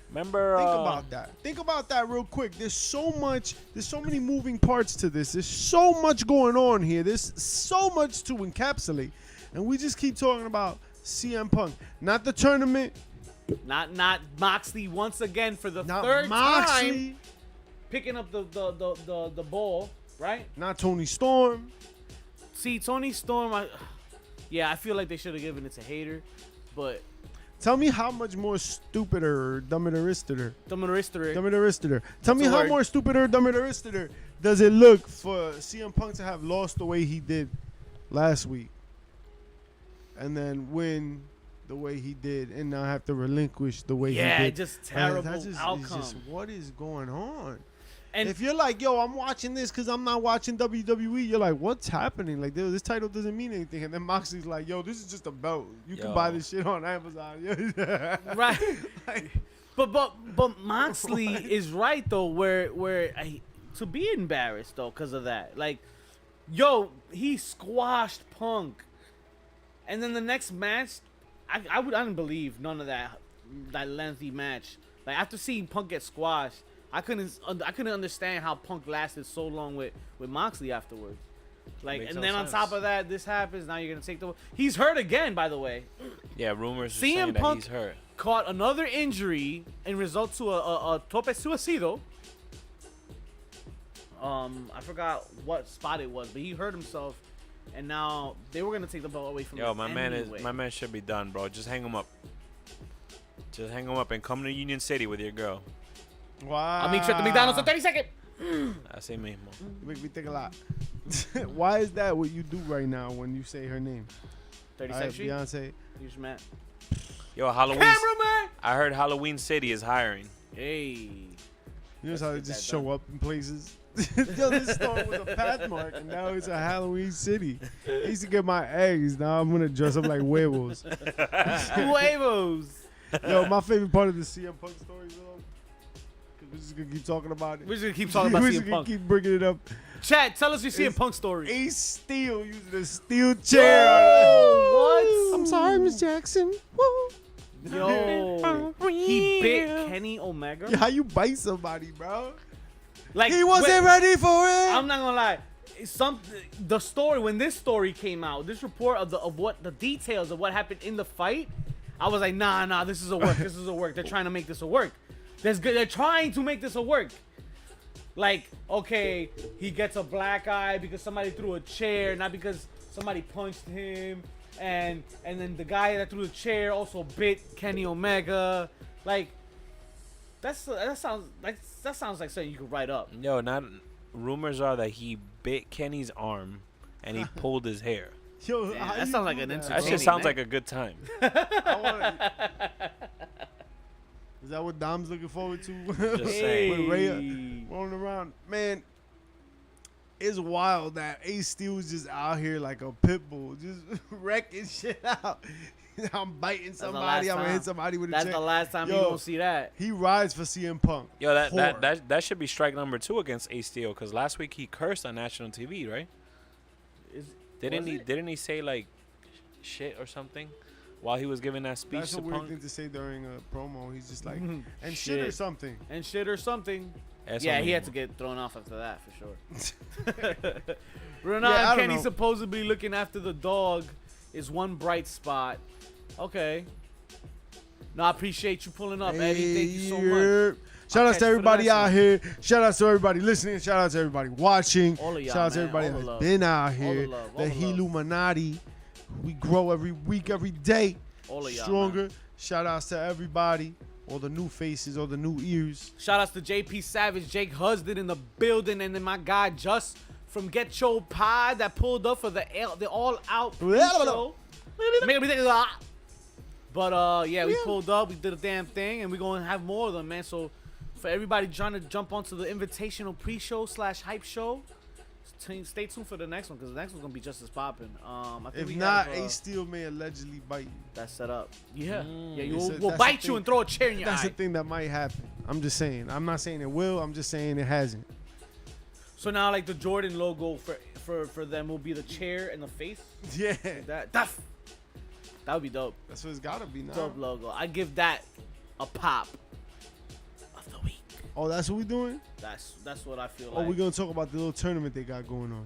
Remember? Think about that. Think about that real quick. There's so many moving parts to this. There's so much going on here. There's so much to encapsulate. And we just keep talking about CM Punk. Not the tournament, Not Moxley once again for the not third Moxley, time picking up the ball, right? not Tony Storm. See, Tony Storm, I feel like they should have given it to Hater, but Tell me how much more stupider or dumber the Tell me a how word. more stupider or dumber does it look for CM Punk to have lost the way he did last week and then win the way he did and now have to relinquish the way he did. just terrible That just, outcome. It's just, what is going on? And if you're like, yo, I'm watching this because I'm not watching WWE, you're like, what's happening? Like, this title doesn't mean anything. And then Moxley's like, yo, this is just a belt. You can buy this shit on Amazon. right. Like, But Moxley is right though, where to be embarrassed though because of that. Like, yo, he squashed Punk, and then the next match, I didn't believe none of that lengthy match. Like after seeing Punk get squashed, I couldn't understand how Punk lasted so long with Moxley afterwards. Like, Makes and no then on sense. top of that, this happens. Now you're gonna take the. He's hurt again, by the way. Yeah, rumors are CM saying that Punk he's hurt. Caught another injury and result to a tope suicido. I forgot what spot it was, but he hurt himself, and now they were gonna take the belt away from him. Yo, my anyway. man should be done, bro. Just hang him up. Just hang him up and come to Union City with your girl. wow. I'll meet you at the McDonald's in 30 seconds. Así mismo. You make me think a lot. Why is that what you do right now when you say her name? 32nd Street. Beyonce. You just met. Yo, Halloween. Cameraman. I heard Halloween City is hiring. Hey. You know Let's how they get just that show up in places? Yo, this store was a Pathmark, and now it's a Halloween City. I used to get my eggs. Now I'm going to dress up like werewolves. Huevos. Yo, my favorite part of the CM Punk story, though, because we're just going to keep talking about it. We're just gonna keep talking about We're CM just gonna Punk. keep bringing it up. Chat, tell us your CM It's Punk story. Ace Steel using a steel chair. What? I'm sorry, Miss Jackson. Woo. Yo, he bit Kenny Omega. Yeah, how you bite somebody, bro? Like He wasn't ready for it. I'm not gonna lie. The story when this story came out, this report of what the details of what happened in the fight, I was like, nah, this is a work. This is a work. They're trying to make this a work. They're trying to make this a work. Like, okay, he gets a black eye because somebody threw a chair, not because somebody punched him, and then the guy that threw the chair also bit Kenny Omega. Like, that sounds like something you could write up. Yo, rumors are that he bit Kenny's arm and he pulled his hair. Yo, Yeah, how that you sounds like do an that, insult. That bro? shit Kenny, sounds man. like a good time. Is that what Dom's looking forward to? Just saying. With Rhea rolling around, man. It's wild that Ace Steel is just out here like a pit bull, just wrecking shit out. I'm biting somebody. I'm gonna hit somebody with a chair. That's the last time Yo, you gonna see that. He rides for CM Punk. Yo, Hard. that should be strike number 2 against Ace Steel because last week he cursed on national TV, right? Didn't he say like shit or something while he was giving that speech That's to a weird Punk? thing to say during a promo. He's just like, and shit Shit. or something. And shit or something. Eso Yeah, he had mismo. to get thrown off after that for sure. Renan Yeah, I don't Kenny know. supposedly looking after the dog is one bright spot. Okay. No, I appreciate you pulling up, Eddie. Thank you so much. Shout I'll out catch to you for the everybody next out one. here. Shout out to everybody listening. Shout out to everybody watching. All of y'all, Shout out to man. everybody All the that's love. been out All the here. love. All The the love. Illuminati. We grow every week, every day. All of y'all, Stronger. man. Shout outs to everybody. All the new faces, all the new ears. Shout outs to JP Savage, Jake Husden in the building, and then my guy Just from Get Your Pie that pulled up for the All Out show. Make me think of that. But yeah, we pulled up, we did a damn thing, and we're gonna have more of them, man. So for everybody trying to jump onto the invitational pre-show / hype show, stay tuned for the next one because the next one's gonna be just as popping. I think If we not, have, Ace Steel may allegedly bite you. that's set up. Yeah, yeah, It's a- we'll that's bite the you thing. and throw a chair in your That's eye. the thing that might happen. I'm just saying. I'm not saying it will. I'm just saying it hasn't. So now, like the Jordan logo for them will be the chair and the face. Yeah. That would be dope. That's what it's got to be now. Dope logo. I give that a pop of the week. Oh, that's what we doing? That's what I feel Oh, like. we're going to talk about the little tournament they got going on.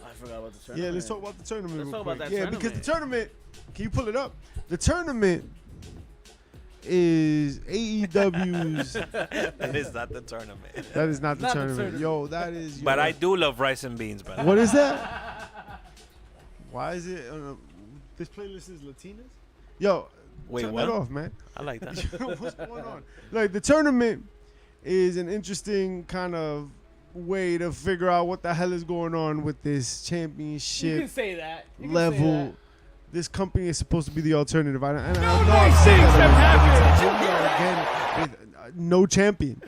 I forgot about the tournament. Yeah, let's talk about the tournament Let's real talk about quick. that Yeah, because the tournament. tournament, can you pull it up? The tournament is AEW's. That is not the tournament. That is not the Not the tournament. tournament. Yo, that is. But yo. I do love rice and beans, brother. What is that? Why is it? This playlist is Latinas? Yo, Wait, turn what? that off, man. I like that. What's going on? Like, the tournament is an interesting kind of way to figure out what the hell is going on with this You championship can say that. You can say level. that. This company is supposed to be the alternative. I know nice I've said things that have every time. Here we are again with no champion.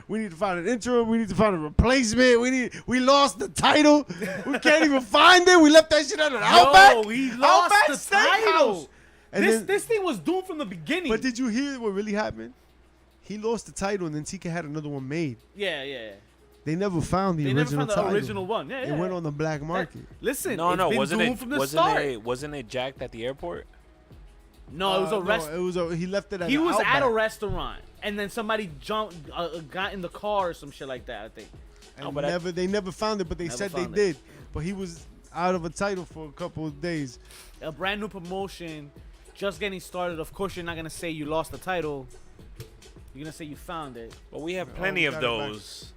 We need to find an interim. We need to find a replacement. We lost the title. We can't even find it. We left that shit at an Outback. He lost Outback the Steakhouse. title. And This thing was doomed from the beginning. But did you hear what really happened? He lost the title, and then TK had another one made. Yeah. They never found the They original never found the title. original one. Yeah. It went on the black market. Listen, No, it's no, been wasn't doomed it? from the start. Wasn't it jacked at the airport? No, it was a rest. It was he left it at He an was Outback. at a restaurant, and then somebody jumped, got in the car or some shit like that. I think. And they never found it, but they Never said they found it. did. But he was out of a title for a couple of days. A brand new promotion, just getting started. Of course, you're not gonna say you lost the title. You're gonna say you found it. But we have plenty of got it back. those.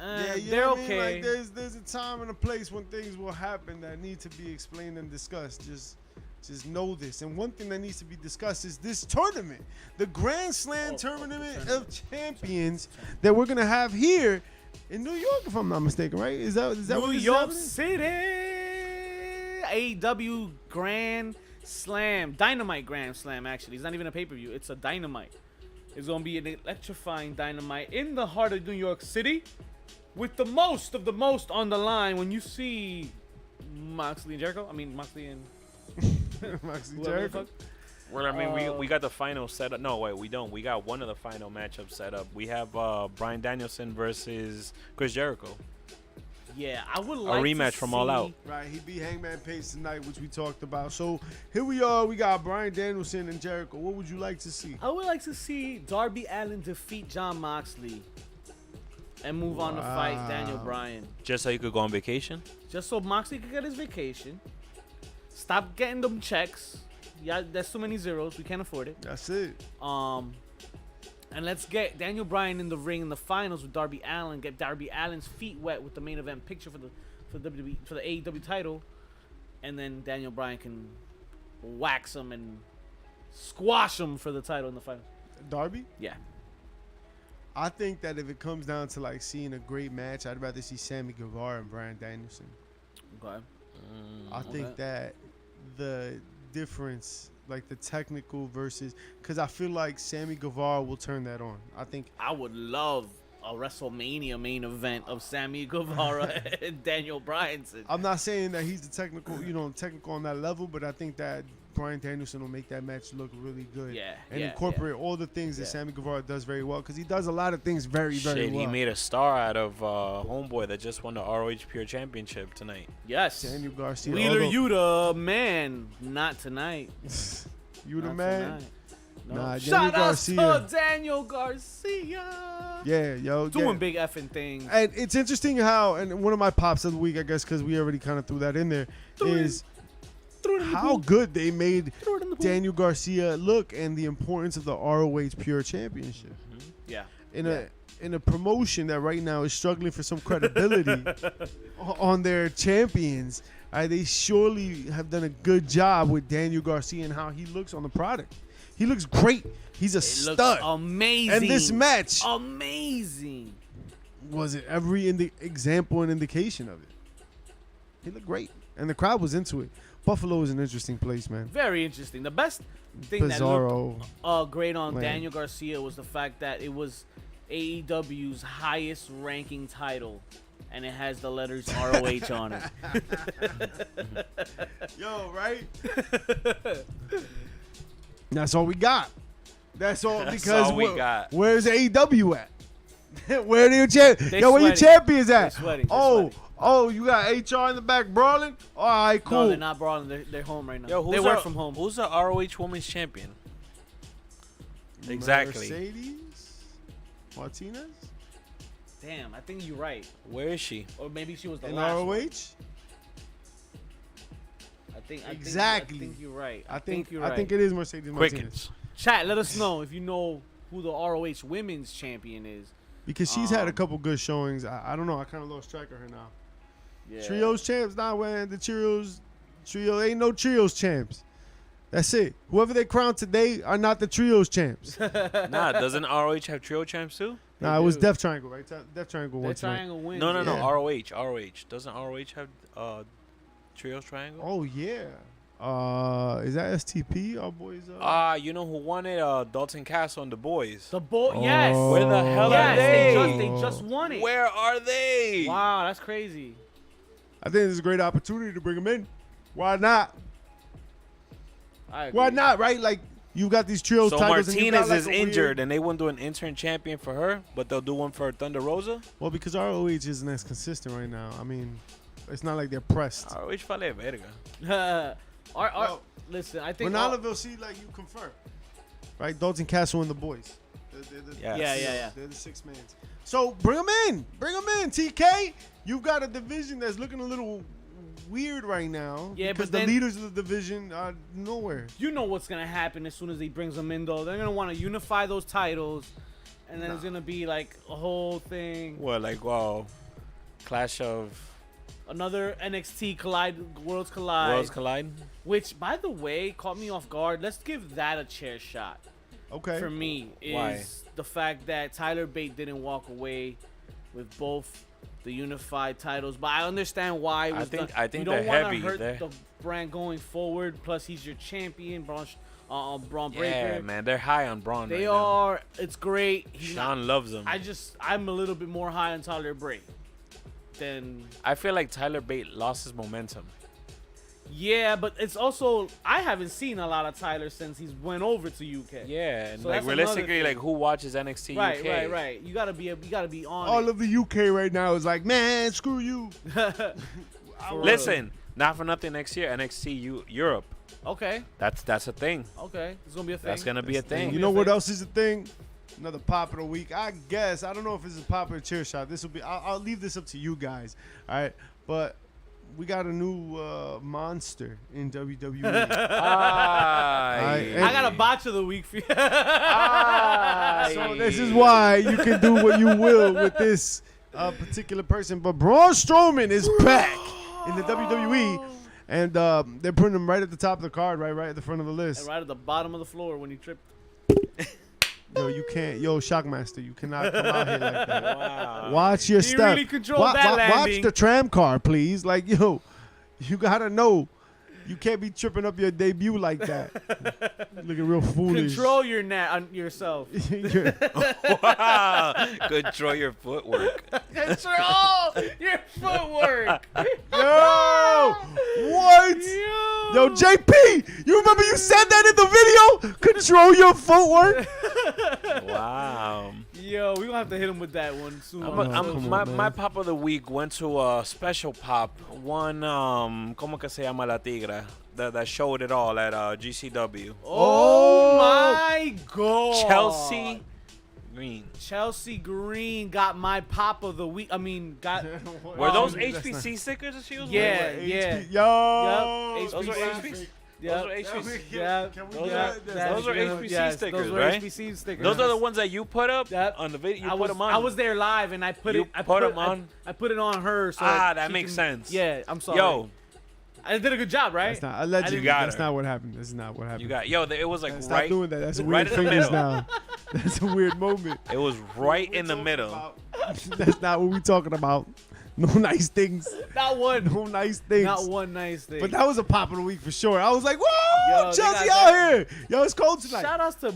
Yeah, you they're know what I mean? okay. Like there's a time and a place when things will happen that need to be explained and discussed. Just know this. And one thing that needs to be discussed is this tournament, the Grand Slam tournament of champions that we're gonna have here in New York, if I'm not mistaken, right? Is that New what this is York happening? City, AEW Grand Slam, Dynamite Grand Slam. Actually, it's not even a pay-per-view. It's a Dynamite. It's gonna be an electrifying Dynamite in the heart of New York City, with the most of the most on the line. When you see Moxley and Jericho, I mean Moxley and Moxley whoever the Jericho. fuck. Well, I mean, we got the final set up. No, wait, we don't. We got one of the final matchups set up. We have Bryan Danielson versus Chris Jericho. Yeah, I would like rematch to from All see- Out. Right, he beat Hangman Page tonight, which we talked about. So here we are. We got Bryan Danielson and Jericho. What would you like to see? I would like to see Darby Allin defeat Jon Moxley and move on to fight Daniel Bryan. Just so you could go on vacation. Just so Moxley could get his vacation. Stop getting them checks. Yeah, there's too many zeros. We can't afford it. That's it. And let's get Daniel Bryan in the ring in the finals with Darby Allin. Get Darby Allin's feet wet with the main event picture for the WWE, for the AEW title, and then Daniel Bryan can wax him and squash him for the title in the final. Darby? Yeah. I think that if it comes down to like seeing a great match, I'd rather see Sammy Guevara and Bryan Danielson. Okay. I think Okay. that the difference, like the technical versus, because I feel like Sammy Guevara will turn that on. I think I would love a WrestleMania main event of Sammy Guevara and Daniel Bryan. I'm not saying that he's the technical on that level, but I think that Bryan Danielson will make that match look really good. Yeah, and yeah, incorporate all the things that Yeah. Sammy Guevara does very well, because he does a lot of things very, very Shit, well. he made a star out of Homeboy that just won the ROH Pure Championship tonight. Yes. Daniel Garcia. Wheeler although- Yuta, man, not tonight. You the Not man. tonight. No. Nah, Daniel Shout out Garcia. to Daniel Garcia. Yeah, yo. Doing yeah. big effing things. And it's interesting how, and one of my pops of the week, I guess, because we already kind of threw that in there, is Threw it in the how pool. good they made Threw it in the pool. Daniel Garcia look and the importance of the ROH Pure Championship Yeah. in a promotion that right now is struggling for some credibility on their champions. They surely have done a good job with Daniel Garcia and how he looks on the product. He looks great. He's a It stud. looks amazing. And this match Amazing. was it every example and indication of it. He looked great, and the crowd was into it. Buffalo is an interesting place, man. Very interesting. The best thing that Bizarro. looked great on Man. Daniel Garcia was the fact that it was AEW's highest ranking title, and it has the letters ROH on it. Yo, right? That's all we got. That's all That's because all we got. Where's AEW at? Where are your champions? They Yo, where your sweating. champions at? They sweating. They Oh, sweating. oh, you got HR in the back brawling? All right, cool. No, they're not brawling. They're home right now. Yo, they work from home. Who's the ROH Women's Champion? Exactly. Mercedes Martinez Damn, I think you're right. Where is she? Or maybe she was the in last ROH. one. I Exactly. think you're right. I think you're right. it is Mercedes Martinez Quickens. Chat, let us know if you know who the ROH Women's Champion is. because she's had a couple good showings. I don't know. I kind of lost track of her now. Yeah. Trios champs, nah, man. The trio ain't no trios champs. That's it. Whoever they crown today are not the trios champs. Nah, doesn't ROH have trio champs too? Nah, it was do. Death Triangle, right? Death Triangle That won tonight. triangle wins. No, Yeah. ROH. Doesn't ROH have trios triangle? Oh yeah, Is that STP? Our boys. You know who won it? Dalton Castle and the boys. The boy, yes. Where the hell are Yes, they? they just won it. Where are they? Wow, that's crazy. I think this is a great opportunity to bring them in. Why not? I agree. Why not? Right? Like you got these trios So titles. and you got, Martinez like, is a weird- injured, and they won't do an intern champion for her, but they'll do one for Thunder Rosa. Well, because ROH isn't as consistent right now. I mean, it's not like they're pressed. Which vale verga. Well, listen, I think. Ronaldo will see like you confirm, right? Dalton Castle and the boys. Yes. Yeah. They're the 6 men. So bring them in. TK, you've got a division that's looking a little weird right now. Yeah, because but the then- leaders of the division are nowhere. You know what's gonna happen as soon as he brings them in, though. They're gonna want to unify those titles, and then it's gonna be like a whole thing. What, like, wow, Clash of Another NXT Worlds Collide. Worlds Collide? Which, by the way, caught me off guard. Let's give that a chair shot. Okay. For me, is Why? the fact that Tyler Bate didn't walk away with both the unified titles. But I understand why. It was I think you they're don't wanna heavy. hurt They're- the brand going forward. Plus, he's your champion, Braun Breaker. Yeah, man, they're high on Braun They right are. It's great. now. He's Sean loves them. I'm a little bit more high on Tyler Bate than. I feel like Tyler Bate lost his momentum. Yeah, but it's also I haven't seen a lot of Tyler since he's went over to UK. Yeah, and So like that's another realistically, thing. like who watches NXT Right, UK? right. You gotta be on. All it. of the UK right now is like, man, screw you. For Listen, not for nothing. Next year, NXT Europe. Okay, That's a thing. okay. It's gonna be a thing. That's gonna be a thing. You know what else is a thing? Another pop of the week. I guess. I don't know if this is a pop or a chair shot. This will be. I'll leave this up to you guys. All right. But we got a new monster in WWE. Aye. I got a botch of the week for you. Aye. So this is why you can do what you will with this particular person. But Braun Strowman is back in the WWE. And they're putting him right at the top of the card, right at the front of the list. Right at the bottom of the floor when he tripped. Yo, you can't. Yo, Shockmaster, you cannot come out here like that. Wow. Watch your He step. really controlled that Watch landing. the tram car, please. Like, yo, you gotta know. You can't be tripping up your debut like that. Looking real foolish. Control your on yourself. You're- Wow. Control your footwork. Control your footwork. Yo, what? Yo, JP, you remember you said that in the video? Control your footwork. Wow. Yo, we gonna have to hit him with that one soon. come on, my man. pop of the week went to a special pop. One, ¿cómo que se llama la tigra? That showed it all at GCW. Oh my God. Chelsea Green. Green got my pop of the week. I mean, got. Were those Um, HPC stickers that she was Yeah, wearing? yeah. Yo. Yep, Those were HPC. HPC. Yep. Those were HPC. Yeah, Can we Those get are- that? those are HPC stickers, those were right? HPC stickers. Those are the ones that you put up Yep. on the video. You I put was, them on. I was there live and I put You it. I put 'em on? I put it on her. So That she makes sense. Yeah, I'm sorry. Yo, I did a good job, right? That's not allegedly. You got That's her. not what happened. That's not what happened. you got it was like Stop right. doing that. That's a right weird in the fingers middle. now. That's a weird moment. It was right in the middle. That's not what we talking about. No nice things. Not one. No nice things. Not one nice thing. But that was a pop of the week for sure. I was like, whoa, Yo, they Chelsea got out that- here. Yo, it's cold tonight. Shout outs to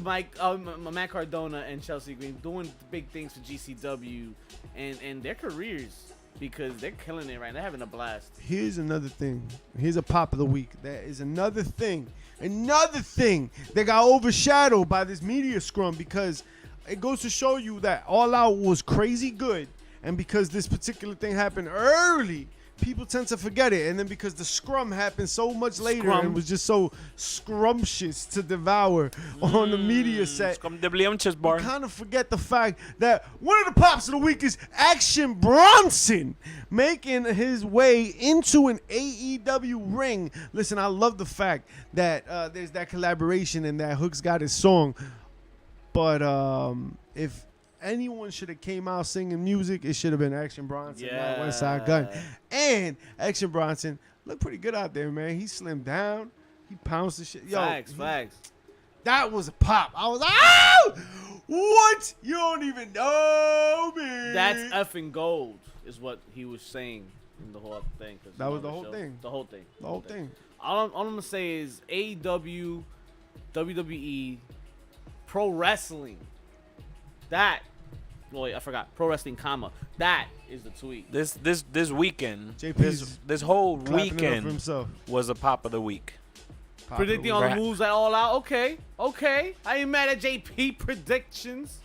Matt Cardona and Chelsea Green doing big things for GCW and their careers because they're killing it right. They're having a blast. Here's another thing. Here's a pop of the week. There is another thing that got overshadowed by this media scrum because it goes to show you that All Out was crazy good. And because this particular thing happened early, people tend to forget it. And then because the scrum happened so much later Scrum. and was just so scrumptious to devour on the media set, Come the Bliamches bar. kind of forget the fact that one of the pops of the week is Action Bronson making his way into an AEW ring. Listen, I love the fact that there's that collaboration and that Hook's got his song. But if anyone should have came out singing music, it should have been Action Bronson, not West Side Gun. And Action Bronson looked pretty good out there, man. He slimmed down. He pounced the shit. Yo, Facts. that was a pop. I was like, oh, what? You don't even know me. That's effing gold, is what he was saying in the whole thing. 'cause That you was know the whole show. thing. The whole thing. The whole thing. All I'm gonna say is AEW, WWE, pro wrestling. That. Oh, wait, I forgot. Pro wrestling, comma. That is the tweet. This weekend, JP's this whole clapping it up for weekend himself. was a pop of the week. Predicting all the moves at All Out. Okay. I ain't mad at JP predictions.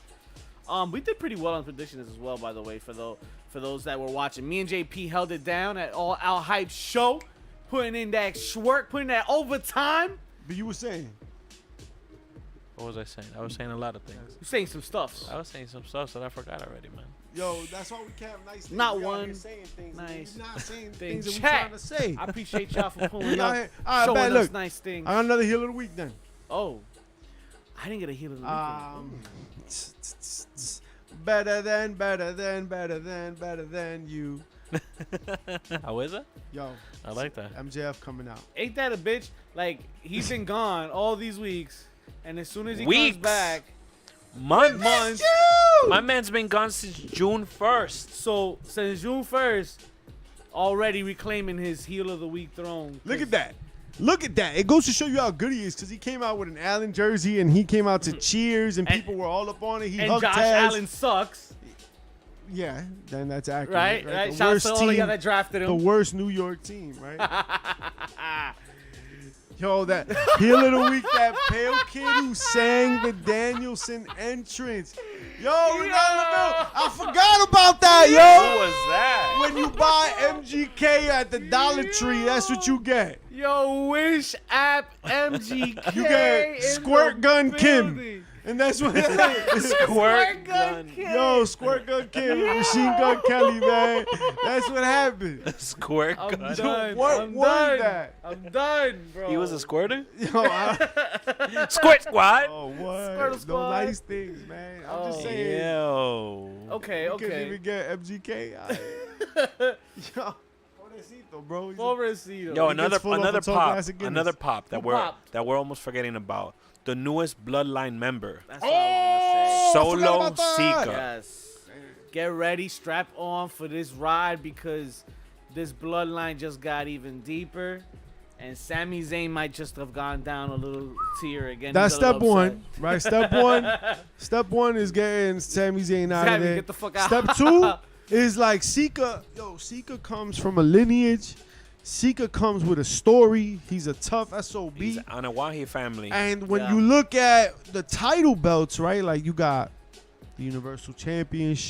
We did pretty well on predictions as well, by the way, for those that were watching. Me and JP held it down at All Out Hype Show, putting in that work, putting that overtime. But you were saying. What was I saying? I was saying a lot of things. You're saying some stuff. I was saying some stuff that I forgot already, man. Yo, that's why we can't have nice things. Not We out one here saying things. nice We're not saying thing. things that we're Chat. trying to say. I appreciate y'all for pulling All up, right, bet, showing us look. nice things. I got another heel of the week then. Oh, I didn't get a heel of the Better than you. How is it? Yo, I like that. MJF coming out. Ain't that a bitch? Like, he's been gone all these weeks, and as soon as he Weeks. comes back, Months. My man's been gone since June 1st. so since June 1st, already reclaiming his heel of the week throne. Look at that. Look at that. It goes to show you how good he is because he came out with an Allen jersey and he came out to cheers and And- people were all up on it. He And hugged Josh Taz. Allen sucks, Yeah, then that's accurate. right? The Shout out worst to all of team, y'all that drafted the him. worst New York team, right? Yo, that heel of the week, that pale kid who sang the Danielson entrance. Yo, I forgot about that, Who yo. was that? When you buy MGK at the Dollar Tree, that's what you get. Yo, Wish App MGK. You get in Squirt the Gun Kim. building. And that's what Squirt Gun gun. Kim. Yo, Squirt Gun Kim, Machine Gun Kelly, man. That's what happened. Squirt I'm gun. done. What I'm was done. that? I'm done, bro. He was a squirter? Yo, I, Squirt squad. oh, Squirtle what? Squad. No nice things, man. I'm just Oh. saying. Yo. Okay, You couldn't okay. even get MGK. Yo, pobrecito, bro. He's a- Pobrecito. Yo, He gets full off another of tall pop. glass of Guinness. Another pop that Who we're popped? forgetting about. The newest Bloodline member. That's what I was I forgot Solo about that. Sika. gonna say. Yes. Get ready, strap on for this ride because this bloodline just got even deeper. And Sami Zayn might just have gone down a little tier again. That's He's a step little one, upset. right? Step one. Step one is getting Sami Zayn out of Sami, there. get the fuck out. Step two is like Sika. Yo, Sika comes from a lineage. Sika comes with a story. He's a tough SOB. He's Anawahi family. And when Yeah. you look at the title belts, right? Like you got the Universal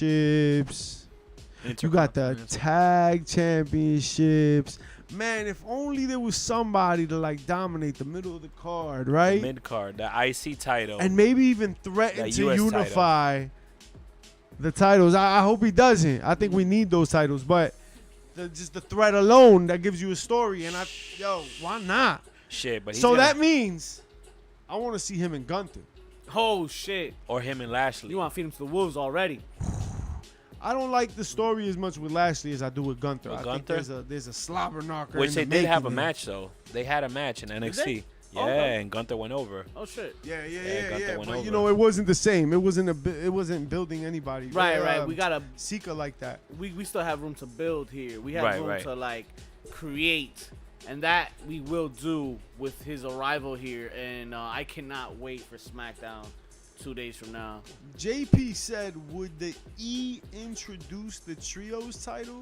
Championships. You got the Tag Championships. Man, if only there was somebody to like dominate the middle of the card, right? Mid card, the IC title. And maybe even threaten That to US unify the titles. I hope he doesn't. I think we need those titles, but just the threat alone that gives you a story. And why not? Shit, but he's So gonna- that means I want to see him and Gunther. Oh, shit. or him and Lashley. You want to feed him to the wolves already. I don't like the story as much with Lashley as I do with Gunther. With I Gunther? think there's a slobber knocker. Which in they the did have a making there. match though. They had a match in NXT. they? Yeah, Okay. and Gunther went over. Oh, shit. Yeah. Gunther went But over. you know, it wasn't the same. It wasn't building anybody. Right. We got to Sika like that. we still have room to build here. We have Right, room right. to like create, and that we will do with his arrival here. And I cannot wait for SmackDown 2 days from now. JP said, would the E introduce the trios title?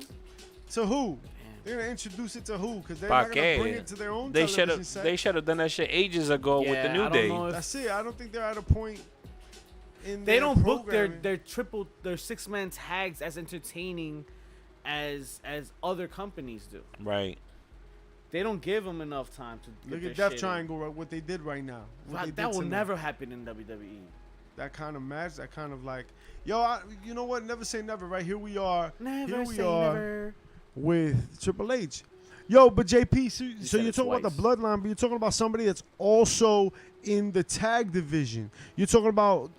To who? They're gonna introduce it to who? Because they're not gonna bring it to their own They television set. They should have done that shit ages ago with the Yeah, New I don't Day. know if- That's it. I don't think they're at a point in They their don't book programming. their 6-man tags as entertaining as other companies do. Right. They don't give them enough time to get Look their at Death shit in. Triangle, right, what they did right now. What they That did will tonight. never happen in WWE. That kind of match, that kind of like, yo, you know what? Never say never, right? Here we are. Never Here we say are never. with Triple H. Yo, but JP, so said you're it talking about the twice. bloodline, but you're talking about somebody that's also in the tag division. You're talking about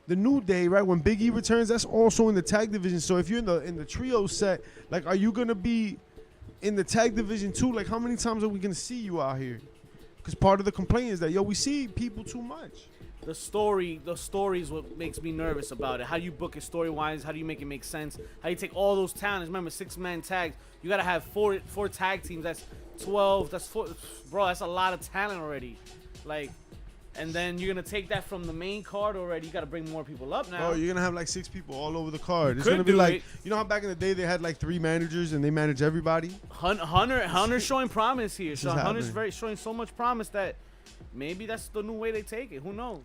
the New Day, right? When Big E returns, that's also in the tag division. So if you're in the trio set, like, are you gonna be in the tag division too? Like, how many times are we gonna see you out here? Because part of the complaint is that we see people too much. the story is what makes me nervous about it. How do you book it story-wise? How do you make it make sense? How do you take all those talents? Remember, 6-man tags. You gotta have four tag teams. That's 12. That's 4. Bro, that's a lot of talent already. Like, and then you're gonna take that from the main card already. You gotta bring more people up now. Oh, you're gonna have like 6 people all over the card. It's could gonna be do like, it. you know how back in the day they had like 3 managers and they manage everybody. Hunter's showing promise here. So is Hunter's happening. showing so much promise that maybe that's the new way they take it. Who knows?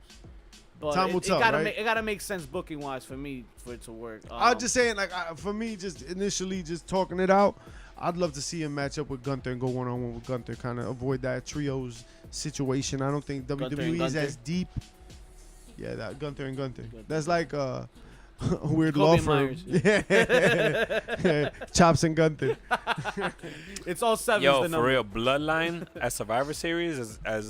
But Time will tell, right? it gotta make sense booking wise for me for it to work. I'm just saying, like, for me, just initially, just talking it out, I'd love to see him match up with Gunther and go one-on-one with Gunther, kind of avoid that trios situation. I don't think Gunther WWE is and as deep. Yeah, that Gunther and Gunther. That's like a weird Kobe law and firm. Myers. Yeah. Chops and Gunther. It's all 7's Yo, the for number. real, Bloodline as Survivor Series as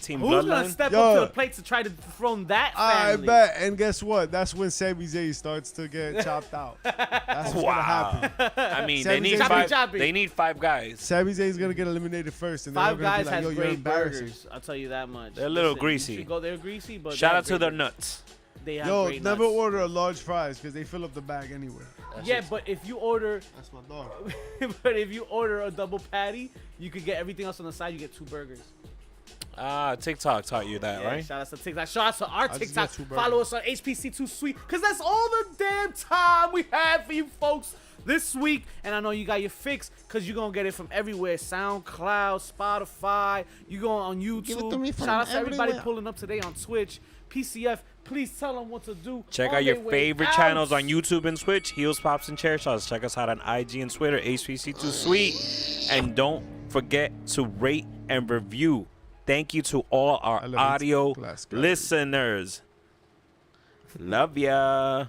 Team Who's Bloodline. gonna step Yo. up to the plate to try to dethrone that I family? bet. And guess what? That's when Sami Zayn starts to get chopped out. That's what's gonna happen. I mean, Sami they need Zayn- five. Choppy. They need 5 guys. Sami Zayn's gonna get eliminated first, and then Five they're gonna Guys be like, has "Yo, you're great embarrassing." burgers. I'll tell you that much. They're a little Listen, greasy. You should go. They're greasy, but Shout they out have to their great nuts. They have Yo, great never nuts. order a large fries because they fill up the bag anyway. Yeah, but if you order, That's my dog. but if you order a double patty, you could get everything else on the side. You get 2 burgers. TikTok taught you that, Yeah, right? shout out to TikTok. Shout out to our just TikTok. got 2 burgers. Follow us on HPC2 Sweet, because that's all the damn time we have for you folks this week. And I know you got your fix, because you're going to get it from everywhere. SoundCloud, Spotify. You go on YouTube. Give it to me from Shout out to everybody everywhere. pulling up today on Twitch. PCF, please tell them what to do. Check on out your their way favorite out. channels on YouTube and Twitch. Heels, Pops, and Chair Shots. Check us out on IG and Twitter. HPC2 Sweet. And don't forget to rate and review. Thank you to all our I love audio it. Glass guy. listeners. Love ya.